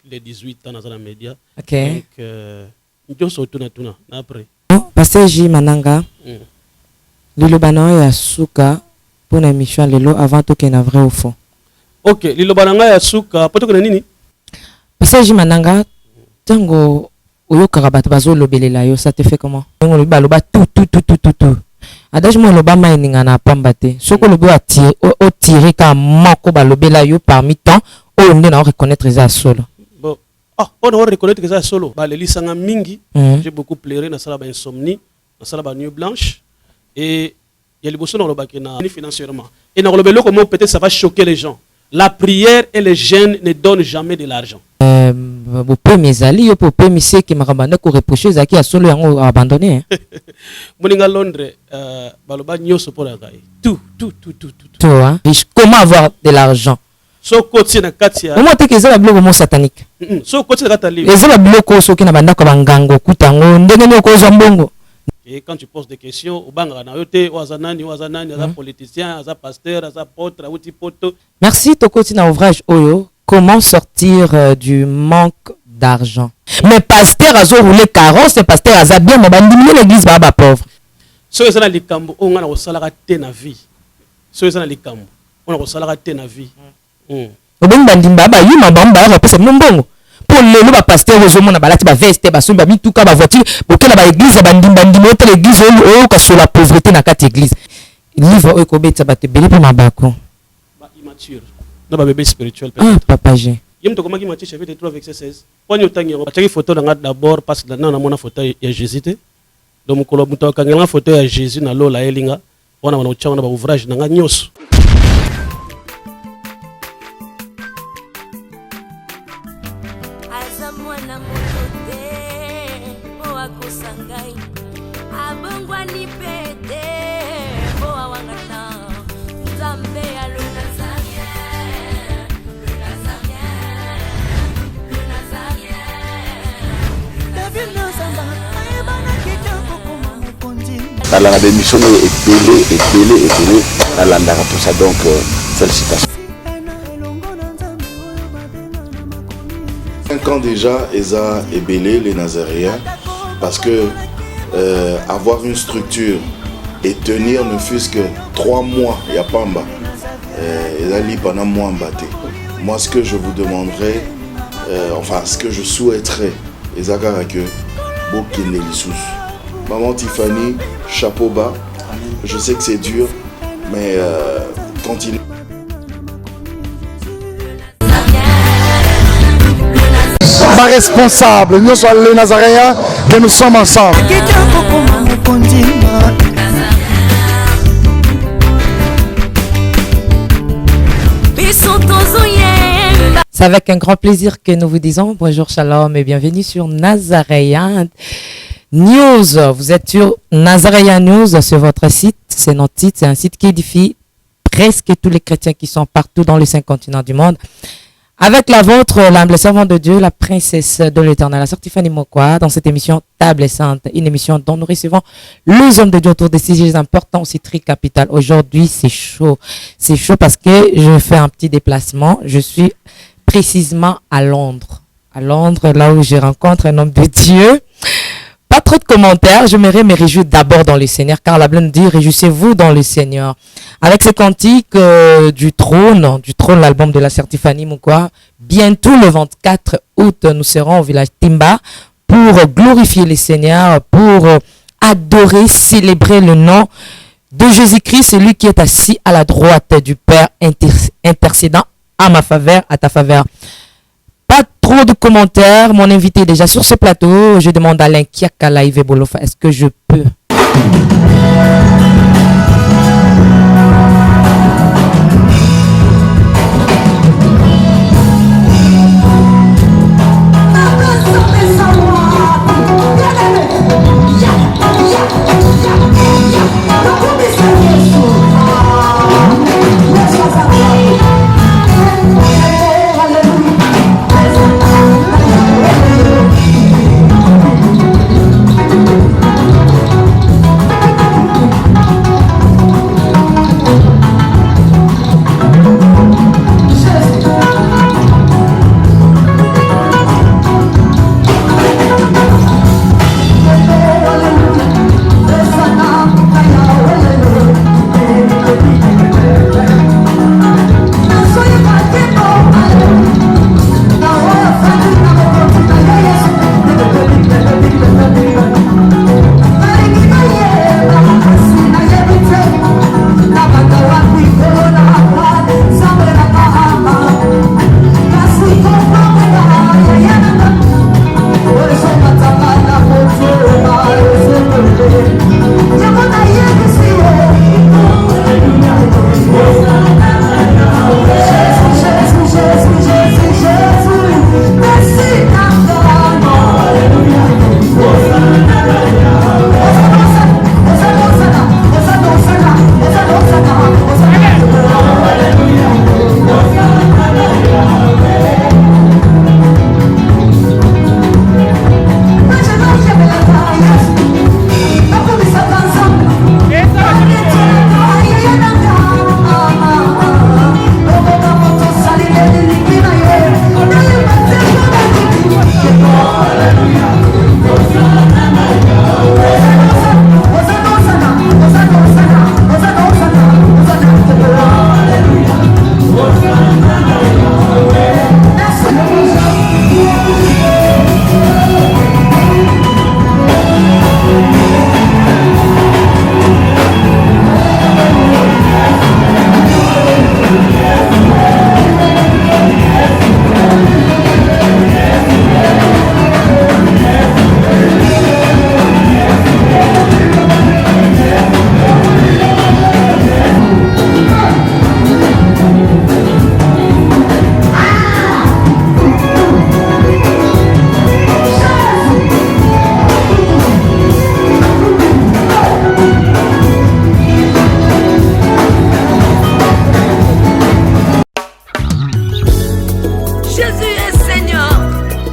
les 18 ans dans les médias. Ok. Donc, nous sommes après. Pasteur J Mananga. Lilo Bana ya suka pour une émission lelo avant tout qu'il y ait vrai au fond. Ok, Lilo Bananga ya suka pour tout que nini? Pasteur J Mananga, tango oyo karabat bazo lobelela yo, ça te fait comment? Tango loba tout. Adage mo loba maininga na pambate. Soko lobo o tirer ka moko ba lobela yo parmi tant o nde na reconnaître ça solo. Bon, on doit reconnaître que ça solo. Ba les lisanga mingi, j'ai beaucoup pleuré na sala ba insomnie, na sala ba nuit blanche et il y a les bossons dans le bac financièrement. Et dans le bélo comment peut-être ça va choquer les gens. La prière et les jeûnes ne donnent jamais de l'argent. Vous pouvez mes alliés, vous pouvez mes sœurs qui m'ont reproché Zaki a solo yango abandonné. Moninga Londres, baloba nyoso pour la gaille. Tout. Toi, comment avoir de l'argent? So côté na katia. Comment te que ça la bloc satanique? So côté na katali. Et ça la bloc so qui na banda ko bangango kutango ndenge ko zombongo. Et quand tu poses des questions, au banga na yote wazanani, aza politicien, aza pasteur, aza apôtre, outi poto. Merci Tokoti na ouvrage Oyo. Comment sortir du manque d'argent? Mais pasteur a roulé carrosse, pasteur a bien, mais diminuer l'église baba pauvre. So ezana likambo on a osalaka te na vie. So ezana likambo on a osalaka te na vie. Obeng bandimba ba yuma bamba ba pesa mbongo. Pour le ba pasteur ozomo na balati ba veste ba somba mituka ba voiture, bokela ba église bandimba ndimo te l'église o ka sur la pauvreté na kati église. Livre o ko betsa ba te beli pe mabako. Ba immature. Na ba bébé spirituel peut-être. Ah papa G. Yem to comment qui Matthieu chapitre 3 verset 16. Quand ñu tangi ba tagi photo na d'abord parce que na mona photo ya Jésus te. Donc ko lo muto kangela photo ya Jésus na lola elinga. Wana wana uchanga ba ouvrage na nyoso. Dans la démission est belé, dans l'andara tout ça, donc félicitations. 5 ans déjà, Eza est belé, les Nazaréens, parce que avoir une structure et tenir ne fût-ce que 3 mois, il n'y a pas en bas. Eza li pendant moi en bâté. Moi, ce que je vous demanderais, enfin, ce que je souhaiterais, Eza que Bokine Lissous. Maman Tiffany, chapeau bas. Je sais que c'est dur, mais continue. Pas responsable, nous sommes les Nazaréens, que nous sommes ensemble. C'est avec un grand plaisir que nous vous disons bonjour, shalom et bienvenue sur Nazaréen News. Vous êtes sur Nazaréen News, c'est votre site, c'est notre site, c'est un site qui édifie presque tous les chrétiens qui sont partout dans les 5 continents du monde. Avec la vôtre, l'humble servante de Dieu, la princesse de l'éternel, la sœur Tiffany Mokwa, dans cette émission Table Sainte, une émission dont nous recevons les hommes de Dieu autour des sujets importants, aussi très capital. Aujourd'hui, c'est chaud parce que je fais un petit déplacement. Je suis précisément à Londres, là où je rencontre un homme de Dieu. Pas trop de commentaires, j'aimerais me réjouir d'abord dans le Seigneur, car la Bible nous dit, réjouissez-vous dans le Seigneur. Avec ce cantique du trône, l'album de la sœur Tiffany Mokwa, bientôt le 24 août, nous serons au village Timba pour glorifier le Seigneur, pour adorer, célébrer le nom de Jésus-Christ, celui qui est assis à la droite du Père, intercédant à ma faveur, à ta faveur. Pas trop de commentaires. Mon invité est déjà sur ce plateau. Je demande à Alain Kiakala Ive Bolofa, est-ce que je peux?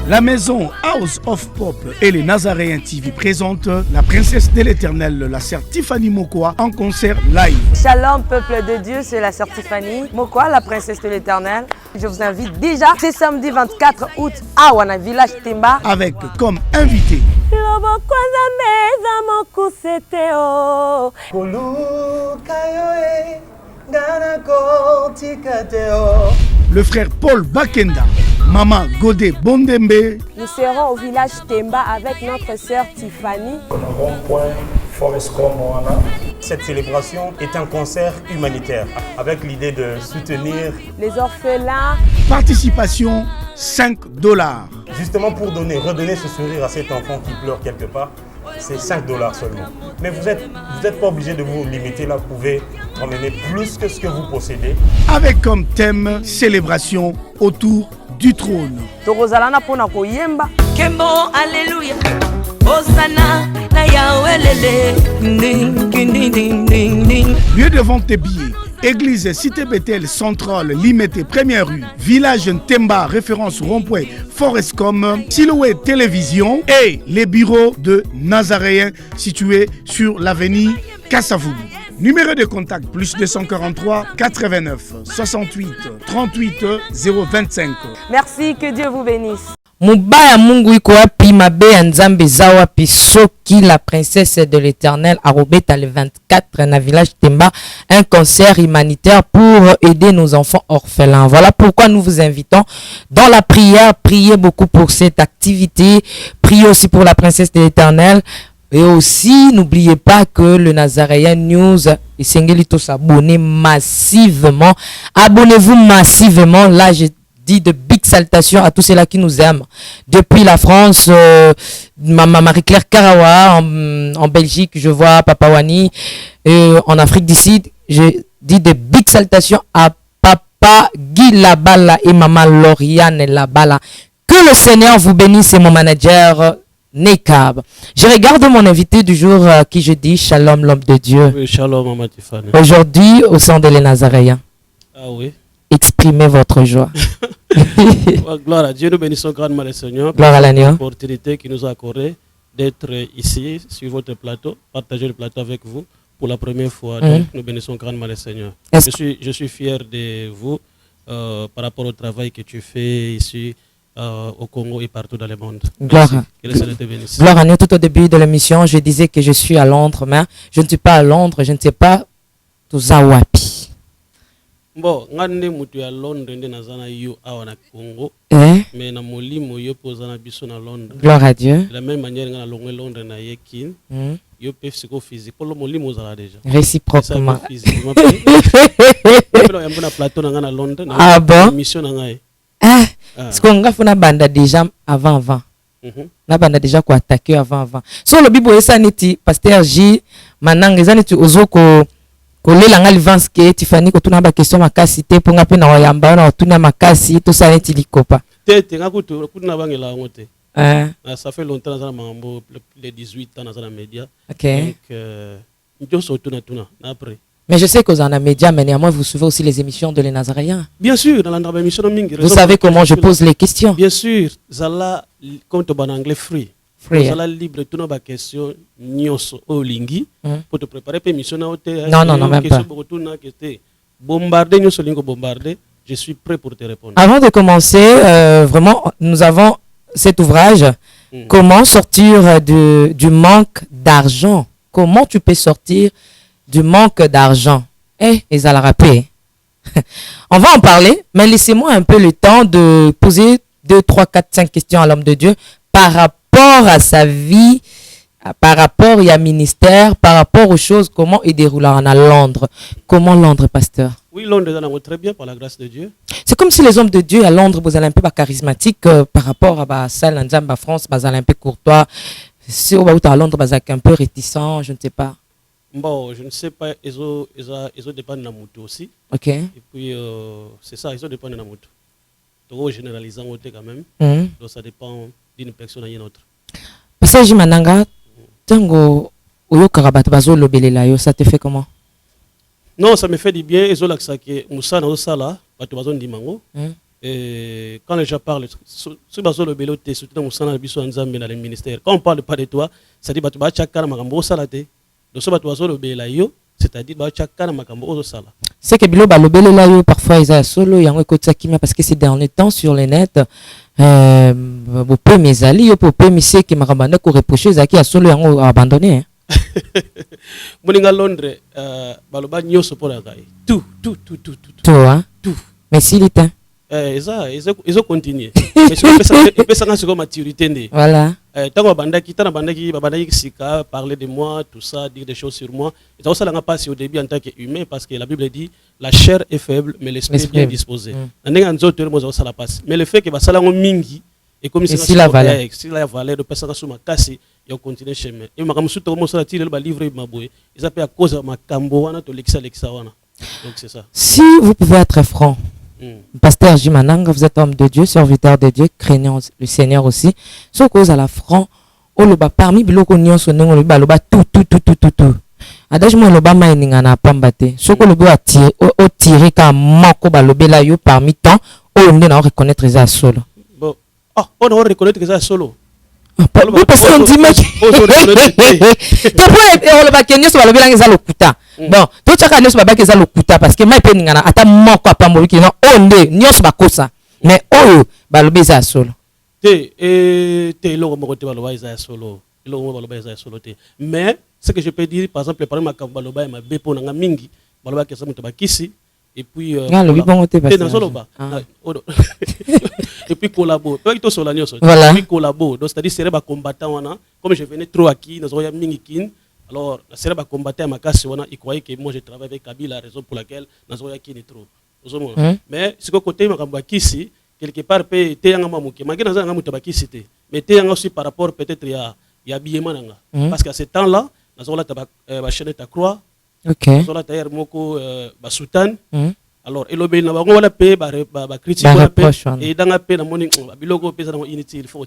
La maison House of Pop et les Nazaréens TV présentent la princesse de l'Éternel, la sœur Tiffany Mokoa, en concert live. Shalom peuple de Dieu, c'est la sœur Tiffany Mokoa, la princesse de l'Éternel. Je vous invite déjà, c'est samedi 24 août à Wana Village Temba. Avec comme invité le frère Paul Bakenda, Maman Godé Bondembe. Nous serons au village Temba avec notre sœur Tiffany. Cette célébration est un concert humanitaire avec l'idée de soutenir les orphelins. Participation $5. Justement pour redonner ce sourire à cet enfant qui pleure quelque part. C'est $5 seulement. Mais vous êtes pas obligé de vous limiter là, vous pouvez emmener plus que ce que vous possédez. Avec comme thème célébration autour du trône. Kembo, alléluia, Hosanna, na Yahweh lele, ding ding ding ding ding. Lieu de vente des billets, église Cité Bethel Centrale, Limité, Première rue, village Ntemba, référence rond-point, Forestcom, Silhouette Télévision et les bureaux de Nazaréens situés sur l'avenue Kassavoubou. Numéro de contact plus 243 89 68 38 025. Merci, que Dieu vous bénisse. Mubaya mungu iko wapi, mabe ya nzambe za wapi, soki la princesse de l'Éternel a robeta le 24 na village Temba, un concert humanitaire pour aider nos enfants orphelins. Voilà pourquoi nous vous invitons dans la prière. Priez beaucoup pour cette activité, priez aussi pour la princesse de l'Éternel. Et aussi, n'oubliez pas que le Nazaréen News et Sengeli s'abonner massivement. Abonnez-vous massivement. Là, je dis de big salutations à tous ceux-là qui nous aiment. Depuis la France, Marie-Claire Karawa, en Belgique, je vois Papa Wani. En Afrique du Sud, je dis de big salutations à Papa Guy Labala et Maman Lauriane Labala. Que le Seigneur vous bénisse, et mon manager Nekab. Je regarde mon invité du jour qui je dis Shalom l'homme de Dieu. Oui, shalom Maman Tiffany. Aujourd'hui, au sein de les Nazaréens. Ah oui. Exprimez votre joie. Gloire à Dieu, nous bénissons grandement le Seigneur pour l'opportunité qu'il nous a accordée d'être ici sur votre plateau, partager le plateau avec vous pour la première fois. Donc, nous bénissons grandement le Seigneur. Je suis fier de vous par rapport au travail que tu fais ici au Congo et partout dans le monde. Gloire. Que le Seigneur te bénisse. Gloire à Dieu. Tout au début de l'émission, je disais que je suis à Londres, mais je ne suis pas à Londres, je ne sais pas tout Zawapi. Bon, ngande mutu ya Londres nde nazana yo awa na Congo. Mais na molimo yo pozana biso na Londres. Gloire à Dieu. De la même manière ngana longwe Londres na yekin. Yo pe psycho physique pour le molimo zala déjà. Réciproquement. Plateau na Londres. Ah bon? Mission na ngai. Parce qu'on a fait banda déjà avant. Na banda déjà ko attaquer avant. So le bibo esa neti pasteur J mananga eza neti ozoko kolela nga livance ke Tiffany ko tuna ba question makasi te pour nga pe na wayamba na tuna makasi to sa neti likopa. Te nga kutu kuna bangela ngote. Ça fait longtemps dans mambo les 18 ans dans la média. OK. Donc njoso tuna après. Mais je sais que vous en avez médias, mais néanmoins vous suivez aussi les émissions de les Nazaréens. Bien sûr, dans la émission de Mingi. Vous savez comment je pose les questions. Bien sûr, zala compte en anglais free. Zala libre tout nos questions nyonso olingi pour te préparer pour émission na hôtel. Non, même pas. Bombarder nyonso lingo bombarder, je suis prêt pour te répondre. Avant de commencer, vraiment nous avons cet ouvrage comment sortir du manque d'argent. Comment tu peux sortir du manque d'argent. Ils allaient rappeler. On va en parler, mais laissez-moi un peu le temps de poser 2, 3, 4, 5 questions à l'homme de Dieu par rapport à sa vie, par rapport à ministère, par rapport aux choses, comment il déroule à Londres. Comment Londres, pasteur? Oui, Londres est très bien par la grâce de Dieu. C'est comme si les hommes de Dieu à Londres, vous allez un peu charismatique par rapport à Salle, en France, vous allez un peu courtois. Si on va à Londres, vous allez un peu réticent, je ne sais pas. Bon, je ne sais pas, ils ont dépend de la moto aussi. Ok. Et puis, c'est ça, ils ont dépend de la moto. Donc, généralisant quand même. Donc, ça dépend d'une personne à une autre. Parce que Mananga, tango oyo karabat bazo lobelela yo, ça te fait comment? Non, ça me fait du bien. Ils ont l'accès que Moussa na osala, bato bazo ndimango. Et quand les gens parlent, sur le bélo, tu es soutenu au sein de dans les ministères. Quand on parle pas de toi, ça dit que tu vas chakana makambo salate. Donc ça va toi le béla yo, c'est-à-dire que chakana makambo sala. C'est que bilo balobele là yo parfois ils a solo yango ekotisa kimia parce que ces derniers temps sur les net bo pe mes ali yo pe mise que makambanda ko reprocher zaki a solo yango abandonné. Moninga Londres baloba nyoso pour la gaille. Tout. Toi. Tout. Mais s'il était ils ont continué. Mais c'est une maturité. Voilà. Tant que Sika parler de moi, tout ça, dire des choses sur moi. Et ça n'a pas passé au début en tant qu'humain parce que la Bible dit la chair est faible, mais l'esprit est bien disposé. Mais le fait que ça mingi et comme si la valeur de personne sur ma casse, il continue chez moi. Et ma camusu to mo sala tire le livre ma boy. Ils appellent à cause de ma cambo wana to lexa wana. Donc c'est ça. Si vous pouvez être franc. Pasteur Jimananga, vous êtes homme de Dieu, serviteur de Dieu, craignant le Seigneur aussi. Ce cause à la franc, oloba parmi biloko nyonso nengo loba loba tout. Adage mo loba mining na pambate. Ce que loba o tirer ka moko ba lobela yo parmi tant, o ne na reconnaître ça solo. Bon. Ah, on doit reconnaître que ça solo. Parce qu'on dit mec. Bon, tout chaka nyos ba ke za lokuta parce que mai pe ngana ata moko apambo ki no onde nyos ba kosa mais oyo ba lobeza solo te lo mo te ba loba za solo lo mo ba loba za solo te mais ce que je peux dire par exemple par ma ba loba ma bepo na mingi ba loba ke sa muto ba kisi et puis et puis collabo toi to sola nyos puis collabo donc c'est-à-dire c'est ba combattant wana comme je venais trop acquis na zoya mingi kin. Alors, la série va combattre à ma casse, il croyait que moi je travaille avec Kabila, la raison pour laquelle nous avons qui est trop. Mais ce côté, ici, quelque part, il y a un mamou qui mais il y a aussi par rapport peut-être il y a habillement. Parce qu'à ce temps-là, nous avons la chaîne de croix, nous avons la moko soutane. Alors, il y a la paix, critique, et dans la paix, il faut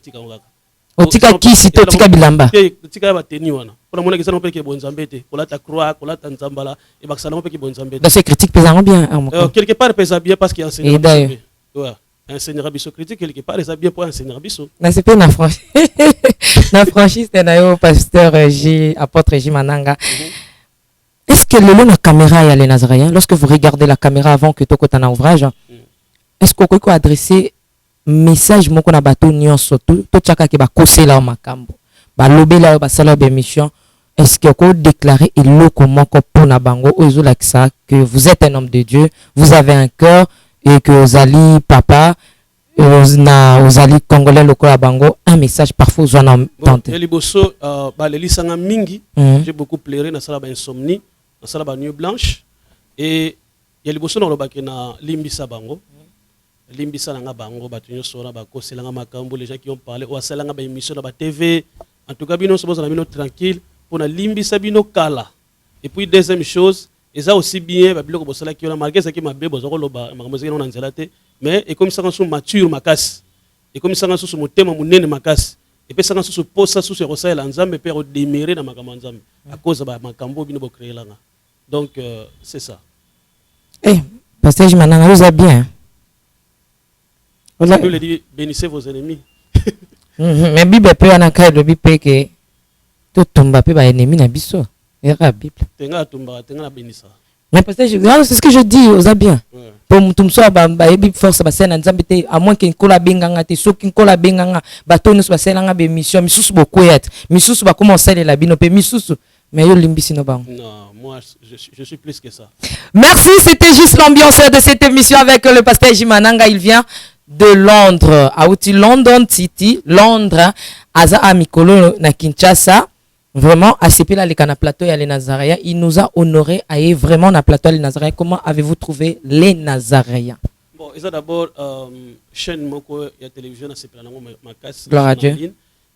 otika kisi to tika bilamba tika bateni wana pour mona kisana pe ke bonzambete kolata croix kolata nzambala et bakisana pe ke bonzambete dans ces critiques pesant bien quelque part pesa bien parce qu'il enseigne ouais enseignera biso critique quelque part ça bien pour enseigner biso mais c'est pas na franchise na franchise na yo pasteur J apôtre J Mananga. Est-ce que le long la caméra y a les Nazaréens lorsque vous regardez la caméra avant que to kota na ouvrage est-ce que vous adresser message moko na bato nyonso to chaka ke ba kosela makambo ba lobela ba sala ba mission est-ce que vous déclarer eloko moko pona bango ozo lakisa que vous êtes un homme de Dieu, vous avez un cœur et que vous allez papa vous allez congolais lokola bango un message parfois vous en entendez liboso ba lelisanga mingi j'ai beaucoup pleuré na sala ba insomnie na sala ba nuit blanche et ya liboso na lobaki na limbisa bango limbisa nga bango batu nyonso na bakoselanga makambo les gens qui ont parlé ou asalanga ba émission na ba TV en tout cas bino so bozala bino tranquille pour na limbisa bino kala et puis deuxième chose et ça aussi bien ba biloko bosala ki na malgré ça qui m'a bé bozako loba makambo zeki na nzela te mais et comme ça quand sont mature makasi et comme ça quand sont motema munene makasi et puis ça quand sont posa sous rosala nzambe pe redémérer na makambo nzambe à cause ba makambo bino bo créer langa donc c'est ça pasteur Jimananga vous a bien. La Bible dit bénissez vos ennemis. Mais Bible peut en cas de Bible que tout tombe peu ba ennemi na biso. Et la Bible. Tenga tomba, tenga bénissa. Mais parce que c'est ce que je dis aux bien. Pour mutum so ba Bible force ba sena nzambe te à moins qu'un kola benganga te so kin kola benganga ba tonu so ba sena nga be mission misusu beaucoup yet. Misusu ba commencer la bino pe misusu. Mais yo limbisi no bang. Non, moi je suis plus que ça. Merci, c'était juste l'ambiance de cette émission avec le pasteur Jimananga, il vient de Londres, à London City, Londres, Aza Amikolo na Kinshasa, vraiment à Sepela le Kana plateau et les Nazaréens, il nous a honoré à y vraiment na plateau les Nazaréens. Comment avez-vous trouvé les Nazaréens? Bon, ils ont d'abord chaîne moko ya télévision na Sepela nango ma casse. Gloire à Dieu.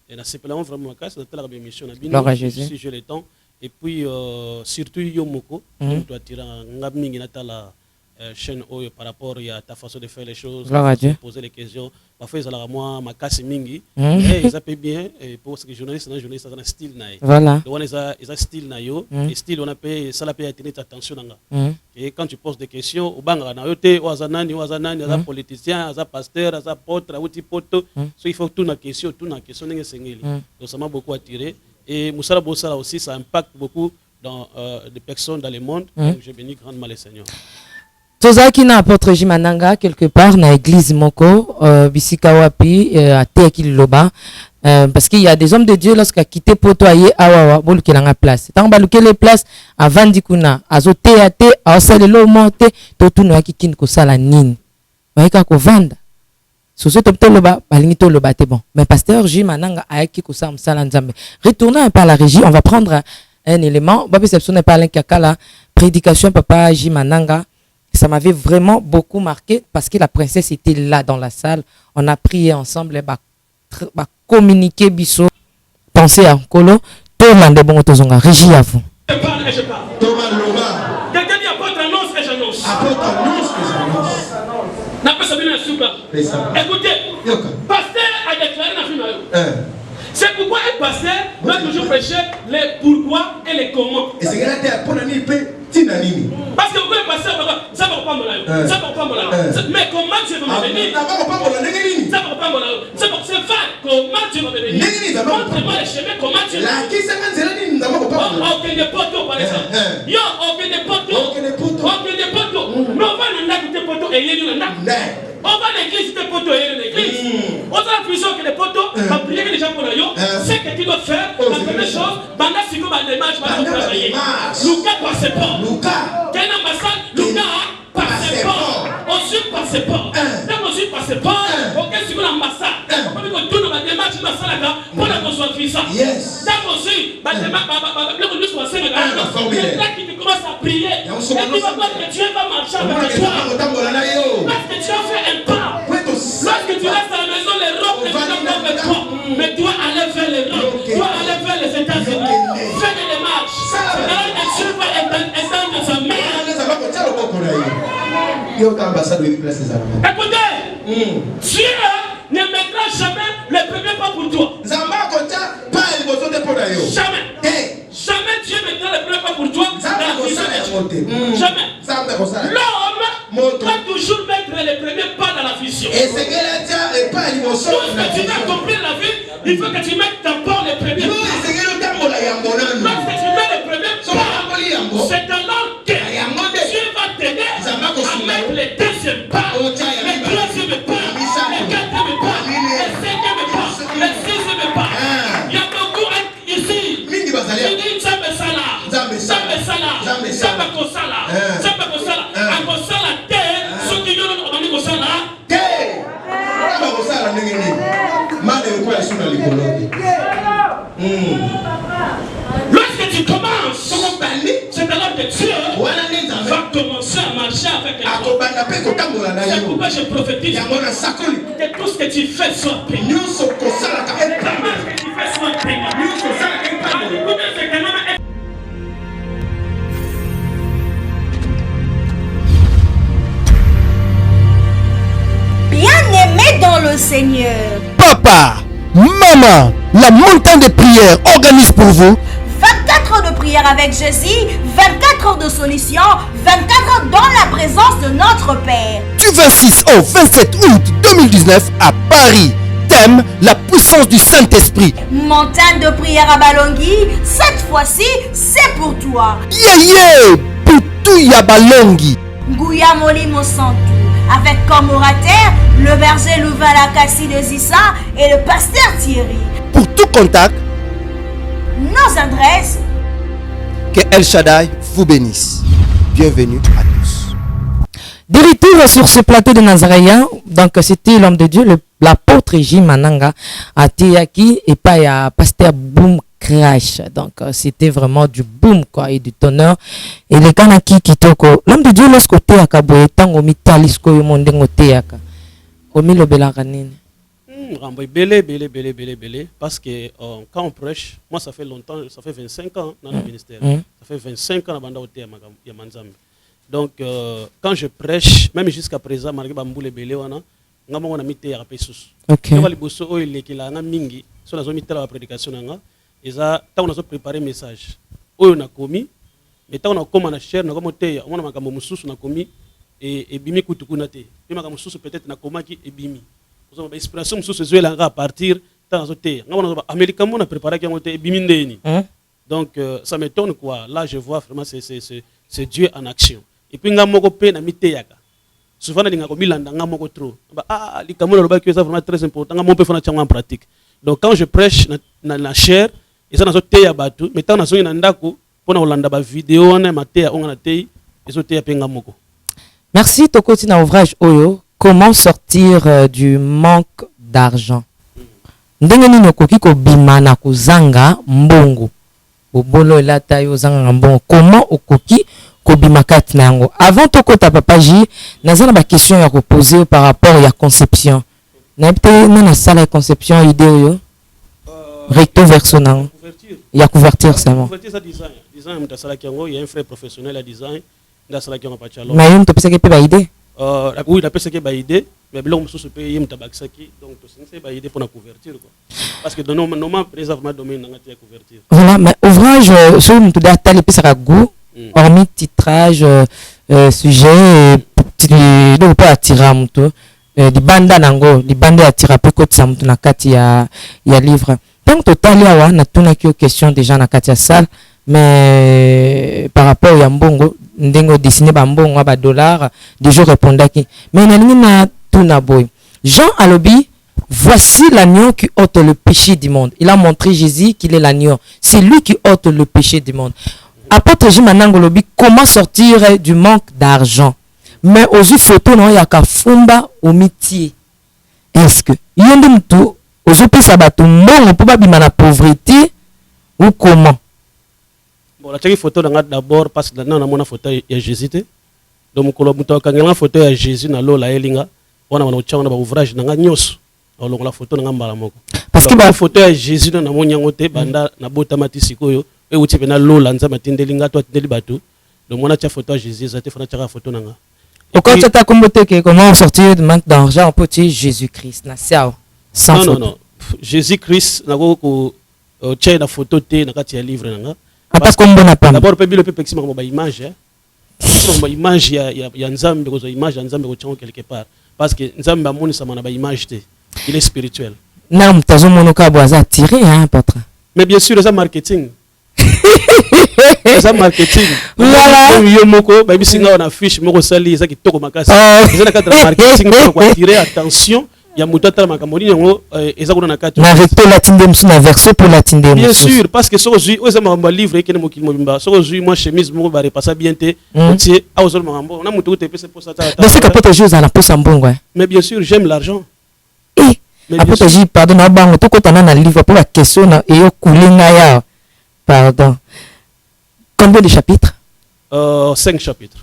Et na Sepela vraiment ma casse, dans la émission na bino. Gloire à Jésus. Si j'ai le temps et puis surtout yo moko, toi tira ngamingi na tala chaîne par rapport à ta façon de faire les choses, de poser les questions. Parfois, ils ont moi ma casse mingi. Ils appellent bien parce que journaliste, journaliste, ça a un style naï. Voilà. Ils ont style naïo. Et style, on appelle ça, la paix atteindre attention. Et quand tu poses des questions, au banga na yote, au azanani, au politicien, au pasteur, au apôtre, au poto. Il faut tout na question, n'est sengeli. Donc ça m'a beaucoup attiré. Et Moussala Bossala aussi, ça impacte beaucoup dans des personnes dans le monde. Donc j'ai béni grandement les Seigneurs. Tozaki na apôtre Jimananga quelque part na église moko bisika wapi ateki loba parce qu'il y a des hommes de Dieu lorsqu'à quitté poto aye awawa bolukelanga place tant balukele place avant dikuna azote ate asale lo monte to tunu yakikini ko sala nini baika ko vanda soso to loba balingi to loba te bon mais pasteur Jimananga ayaki ko sa msala nzambe retournons par la régie on va prendre un élément ba perception n'est pas la prédication papa Jimananga. Ça m'avait vraiment beaucoup marqué parce que la princesse était là dans la salle. On a prié ensemble, communiqué, biso, penser à Nkolo. Tout le monde est bon, régie à vous. Je parle et je parle. Quelqu'un dit apôtre annonce et j'annonce. Apôtre annonce et j'annonce. N'a pas salué un souple. Écoutez, pasteur a déclaré dans le film. C'est pourquoi un pasteur doit toujours prêcher les pourquoi et les comment. Et c'est parce que vous pouvez passer, ça va pas me la ça va pas me la mais comment tu vas me bénir? Ça va pas me la ça va pas me la c'est vrai, comment tu vas me bénir? Montre-moi le chemin, comment tu vas me bénir? Aucun des poteaux par exemple. Yo, aucun des poteaux. Aucun des poteaux. Mais on va nous naguer des poteaux et il y a on va l'église des poteaux et l'église. On a la prison que les poteaux, va prier que les gens pour la yo. C'est que tu dois faire la première chose, pendant ce que va démarche, va travailler. Lucas passe pas. Lucas. Quelle ambassade? Lucas passe pas. Ensuite passe pas. Là ensuite passe pas. Ok, c'est que l'ambassade. On va tout dans la démarche, dans la salle pour la construire visa. Yes. Là aussi, la démarche, le nous soit c'est là qui tu commences à prier. Et tu vas voir que Dieu va marcher avec toi. Parce que tu as fait un pas. Lorsque tu restes à la maison, les robes ne viennent pas avec toi. Mais tu dois aller vers les robes. Tu dois aller vers les États-Unis. Fais des démarches. C'est là que Dieu va éteindre sa mère. Écoutez, Dieu ne mettra jamais le premier pas pour toi. Jamais. Jamais Dieu mettra le premier pas pour toi dans la vie de Dieu. Jamais. L'homme doit toujours mettre le premier pas dans la vision. Lorsque tu vas accomplir la vie, il faut que tu mettes d'abord le premier pas. Lorsque tu mets le premier pas, c'est alors que Dieu va t'aider à mettre le deuxième pas, le troisième pas, le quatrième pas, le cinquième pas, le sixième pas. Il y a beaucoup ici. Il dit Jambe Sala, Jambe Kosala, Akosala terre, ceux qui viennent au niveau Sala, terre. Lorsque tu commences, c'est alors que Dieu va commencer à marcher avec toi. C'est pourquoi je prophétise que tout ce que tu fais soit béni. Et tout ce que tu fais soit béni. Bien-aimé dans le Seigneur. Papa, maman, la montagne de prière organise pour vous 24 heures de prière avec Jésus, 24 heures de solution, 24 heures dans la présence de notre Père. Du 26 au 27 août 2019 à Paris. Thème, la puissance du Saint-Esprit. Montagne de prière à Balongi, cette fois-ci, c'est pour toi. Yeah, Putuya Balongi. Gouya Molimo Santou, avec comme orateur le berger Louvain Lakassi de Zissa et le pasteur Thierry. Pour tout contact, nos adresses. Que El Shaddai vous bénisse. Bienvenue à tous. De retour sur ce plateau de Nazaréen, donc c'était l'homme de Dieu, l'apôtre Jimananga à Teyaki et pas à pasteur Boom Crash. Donc c'était vraiment du boom quoi et du tonnerre. Et les Kanaki Kitoko, l'homme de Dieu lorsqu'au Teyaka boyetan au mitalisco yo mondengo Teyaka. Au milo belanganine. Belé, parce que quand on prêche, moi ça fait longtemps, ça fait 25 ans dans le ministère. Ça fait 25 ans dans le Yamanzambi. Donc, quand je prêche, même jusqu'à présent, malgré Bamboule Belé, on a mis des rapésus. Ok. On a bosso il est qu'il a un mingi sur la zone de la prédication nanga. Et ça, tant on a préparé message. On a commis, mais tant on a comme on a cher, on a comme on a makambo mususu on a commis et bimi kutukunate. Bimi makambo mususu peut-être na komaki et bimi. Nous avons inspiration mususu zoé langa à partir tant on a té. On a américain on a préparé qui on a bimi ndeni. Donc ça m'étonne quoi. Là je vois vraiment c'est Dieu en action. Et puis nga moko pe na mité yaka. Souvent on a comme bilanda nga moko trop. Ah likambo le baki c'est vraiment très important. Nga moko pe fona tchanga en pratique. Donc quand je prêche na la chair, et ça na zo té ya batu, mais tant na zo na ndako pour na olanda ba vidéo na maté on na té, et zo té ya penga moko. Merci Tokoti na ouvrage Oyo, comment sortir du manque d'argent. Ndenge nini okoki ko bima na kozanga mbongo. Bobolo elata yo zanga mbongo. Comment okoki ko bima kati na yango. Avant Tokota Papa J, nazana ba question ya ko poser par rapport à conception. Na peut na sala conception idée yo. Recto verso nango. Il y a couverture seulement. Couverture ça design. Design mtasala kiango, il y a un frère professionnel à design. Ndasala kiango pa chalo. Mais yon to pesa ke pe ba idée. Oui, il a pesa ke ba idée, mais biloko mususu pe yim tabaksaki, donc to sense ba idée pour la couverture quoi. Parce que dans normalement préservement domaine ngati ya couverture. Voilà, mais ouvrage sur mtu data le pesa ka goût, hormis titrage, sujet donc pas attirer mtu. Di banda nango, di banda attirer peu côté ça mtu na kati ya livre. Donc total awa na tuna kyo question déjà na kati ya salle, mais par rapport ya mbongo ndengo dessiné ba mbongo ba dollar déjà répondaki. Mais na ningi na tuna boy. Jean Alobi, voici l'agneau qui ôte le péché du monde. Il a montré Jésus qu'il est l'agneau. C'est lui qui ôte le péché du monde. Apôtre Jimanango Lobi, comment sortir du manque d'argent? Mais aux yeux photo non yaka fumba au métier. Est-ce que yende mtu aux yeux pesa batu mbongo pour pas bima na pauvreté ou comment? Bon, la tchaki photo d'abord parce que dans la photo il y a Jésus. Donc quand on photo il y a Jésus na lo la elinga, on a un ouvrage na nyos. Alors la photo na mbala moko. Parce que la photo il y a Jésus na monya ngote banda na botamati sikoyo e uti pena lo la nzama tindelinga to tindeli batu. Donc on a tcha photo Jésus, ça te fana tcha photo nanga. Quand tu as combattu comment sortir du manque d'argent, on peut dire Jésus-Christ na sao. Sans non photo. non. Jésus-Christ na ko tcha na photo te na kati ya livre nanga. D'abord pe bilo pe pexima ko ba image hein. Ba image ya nzambe ko image ya nzambe ko tchango quelque part parce que nzambe amoni sama na ba image te. Il est spirituel. Non, tazo monoka boza attiré hein apôtre. Mais bien sûr ça marketing. Ça marketing. Voilà. Yo moko ba bisinga on affiche moko sali ça qui toko makasi. C'est la cadre marketing pour attirer attention. Ya mutata makamoni yango eza kuna na kati. Na recto latinde msu na verso pour latinde. Bien sûr parce que so zui oza mamba livre ekene mokili mobimba. So zui moi chemise moko ba repassa bien te. Otie a ozol mambo. Na mutu te pese pour ça. Mais c'est qu'apôtre Jésus na posa mbongo hein. Mais bien sûr j'aime l'argent. Apôtre Jésus pardon na bango to kotana na livre pour la question na eyo kulinga ya. Pardon. Combien de chapitres? 5 chapitres.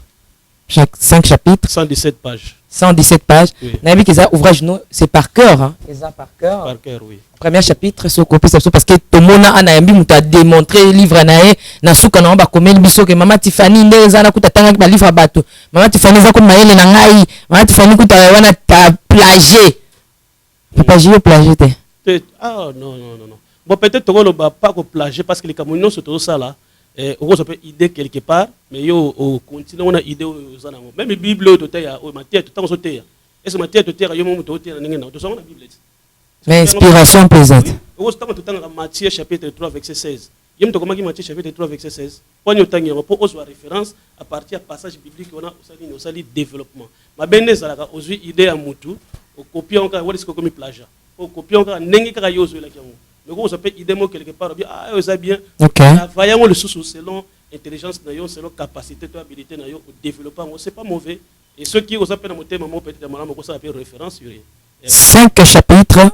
5 chapitres. 117 pages. 117 pages. Oui. Nabi Keza ouvrage non, c'est par cœur hein. Par cœur. Par cœur oui. Premier chapitre c'est copie parce que tout le monde a yambi muta démontrer livre nae na suka na ba komeli biso ke mama Tiffany ndeza na kutatanga ba livre bato. Mama Tiffany za ko mayele na ngai. Mama Tiffany kuta wana ta plagier. Papa J plagier te. Ah non. Bon peut-être to ba pas ko plagier parce que les camerounais sont tout ça là. On peut idée quelque part mais yo continue on a idée aux anamo même bible to te ya o Matthieu to tango te ya est-ce que Matthieu to te ya yo mo to te na ngena to so na bible mais inspiration présente o tango to tango Matthieu chapitre 3 verset 16 yem to komaki Matthieu chapitre 3 verset 16 poni otangi pour ozo référence à partir passage biblique on a osali développement ma bende zalaka ozui idée ya mutu o copier on ka wali ko komi plagiat o copier on ka nengi ka yo zo la kiango. Mais on s'appelle idémo quelque part ça bien. OK. Voyons le sous selon intelligence nayo, selon capacité de habilité nayo au développement, c'est pas mauvais. Et ceux qui osent appeler mon thème peut-être maman ça appelle référence. 5 chapitres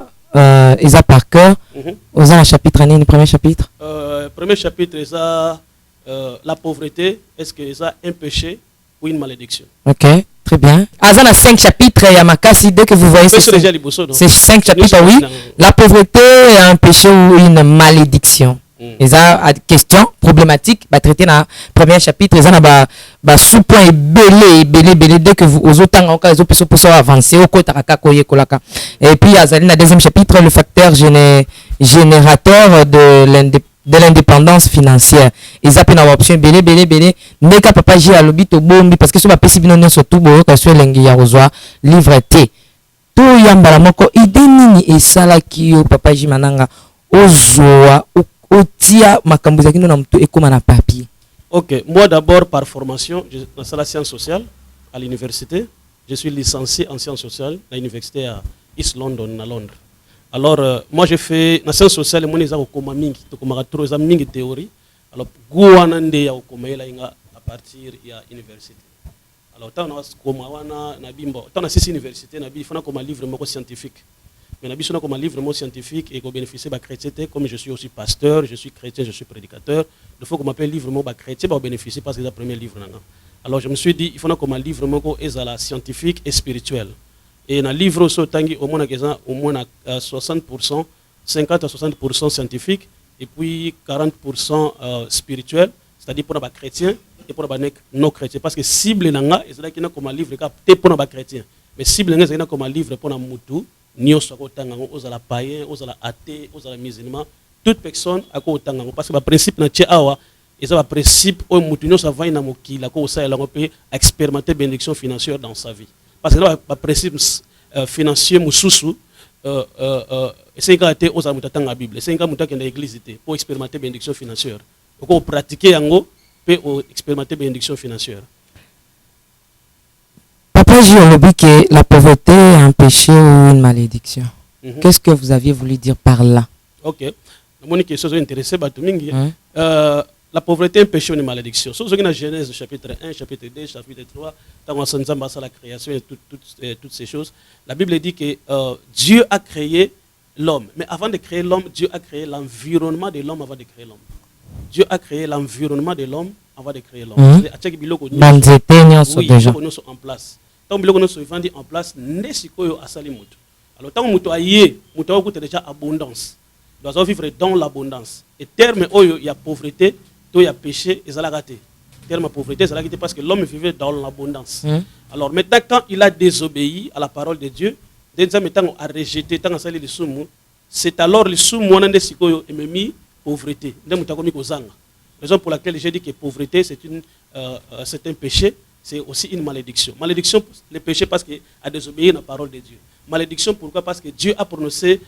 ils a par cœur. Aux un chapitre année le premier chapitre. Premier chapitre ça la pauvreté, est-ce que ça un péché ou une malédiction? OK. Très bien. Azana 5 chapitres, il y a Makasi, dès que vous voyez ces 5 chapitres, oui. La pauvreté est un péché ou une malédiction. Ils ont des questions problématiques, traiter dans le premier chapitre, ils ont sous-point belé, dès que vous aux autant en cas, ils ont avancer au côté et puis, il y a dans le deuxième chapitre, le facteur générateur de l'indépendance financière. Ils ont une option belé, n'est qu'à papa j'ai à l'obit au bombi, parce que ce n'est pas possible de surtout que ce soit livre T. Tout yambala moko ideni et sala kiyo papa j'ai mananga ozoa otia makambuza kino na mtu ekoma na papier. Ok, moi d'abord par formation, je suis la science sociale à l'université. Je suis licencié en sciences sociales à l'université à East London, à Londres. Alors, moi j'ai fait la science sociale, moi j'ai fait mingi théorie. Alors, gouanande ya okomaela inga à partir de l'université. Alors, tant on a 6 universités, il faut comme un livre scientifique. Mais on a comme un livre scientifique et qu'on bénéficie de la chrétienté, comme je suis aussi pasteur, je suis chrétien, je suis prédicateur. Il faut qu'on m'appelle livre chrétien pour bénéficier parce que c'est le premier livre. Alors je me suis dit, il faut comme un livre scientifique et spirituel. Et dans le livre, au moins 60%, 50 à 60% scientifique et puis 40% spirituel, c'est-à-dire pour les chrétiens et pour les non chrétiens. Parce que cible, c'est comme un livre pour les chrétiens. Mais cible, c'est comme un livre pour les mutu. Ni aux ala païens, aux ala athées, aux ala musulmans, toute personne a quoi autant parce que le principe na tia awa et ça le principe au mutunyo ça va ina mokila ko ça elle peut expérimenter bénédiction financière dans sa vie parce que le principe financier mususu c'est quand été aux ala mutanga Bible c'est quand mutaka na église pour expérimenter bénédiction financière pour pratiquer yango pour expérimenter bénédiction financière. Papa, j'ai oublié que la pauvreté est un péché ou une malédiction. Qu'est-ce que vous aviez voulu dire par là? Ok. La question est intéressée. La pauvreté est un péché ou une malédiction. Si vous avez Genèse chapitre 1, chapitre 2, chapitre 3, dans la création et toutes ces choses, la Bible dit que Dieu a créé l'homme. Mais avant de créer l'homme, Dieu a créé l'environnement de l'homme avant de créer l'homme. Dieu a créé l'environnement de l'homme avant de créer l'homme. En place. Tant que nous sommes en place, nous sommes alors, tant que nous avons déjà abondance, nous devons vivre dans l'abondance. Et terme où il y a pauvreté, il y a péché, et ça l'a raté. Terme pauvreté, ça l'a raté parce que l'homme vivait dans l'abondance. Alors maintenant, quand il a désobéi à la parole de Dieu, maintenant a rejeté, c'est alors le soumou et mis pauvreté. Raison pour laquelle j'ai dit que pauvreté c'est un péché, c'est aussi une malédiction. Malédiction, le péché parce qu'il a désobéi à la parole de Dieu. Malédiction, pourquoi? Parce que Dieu a prononcé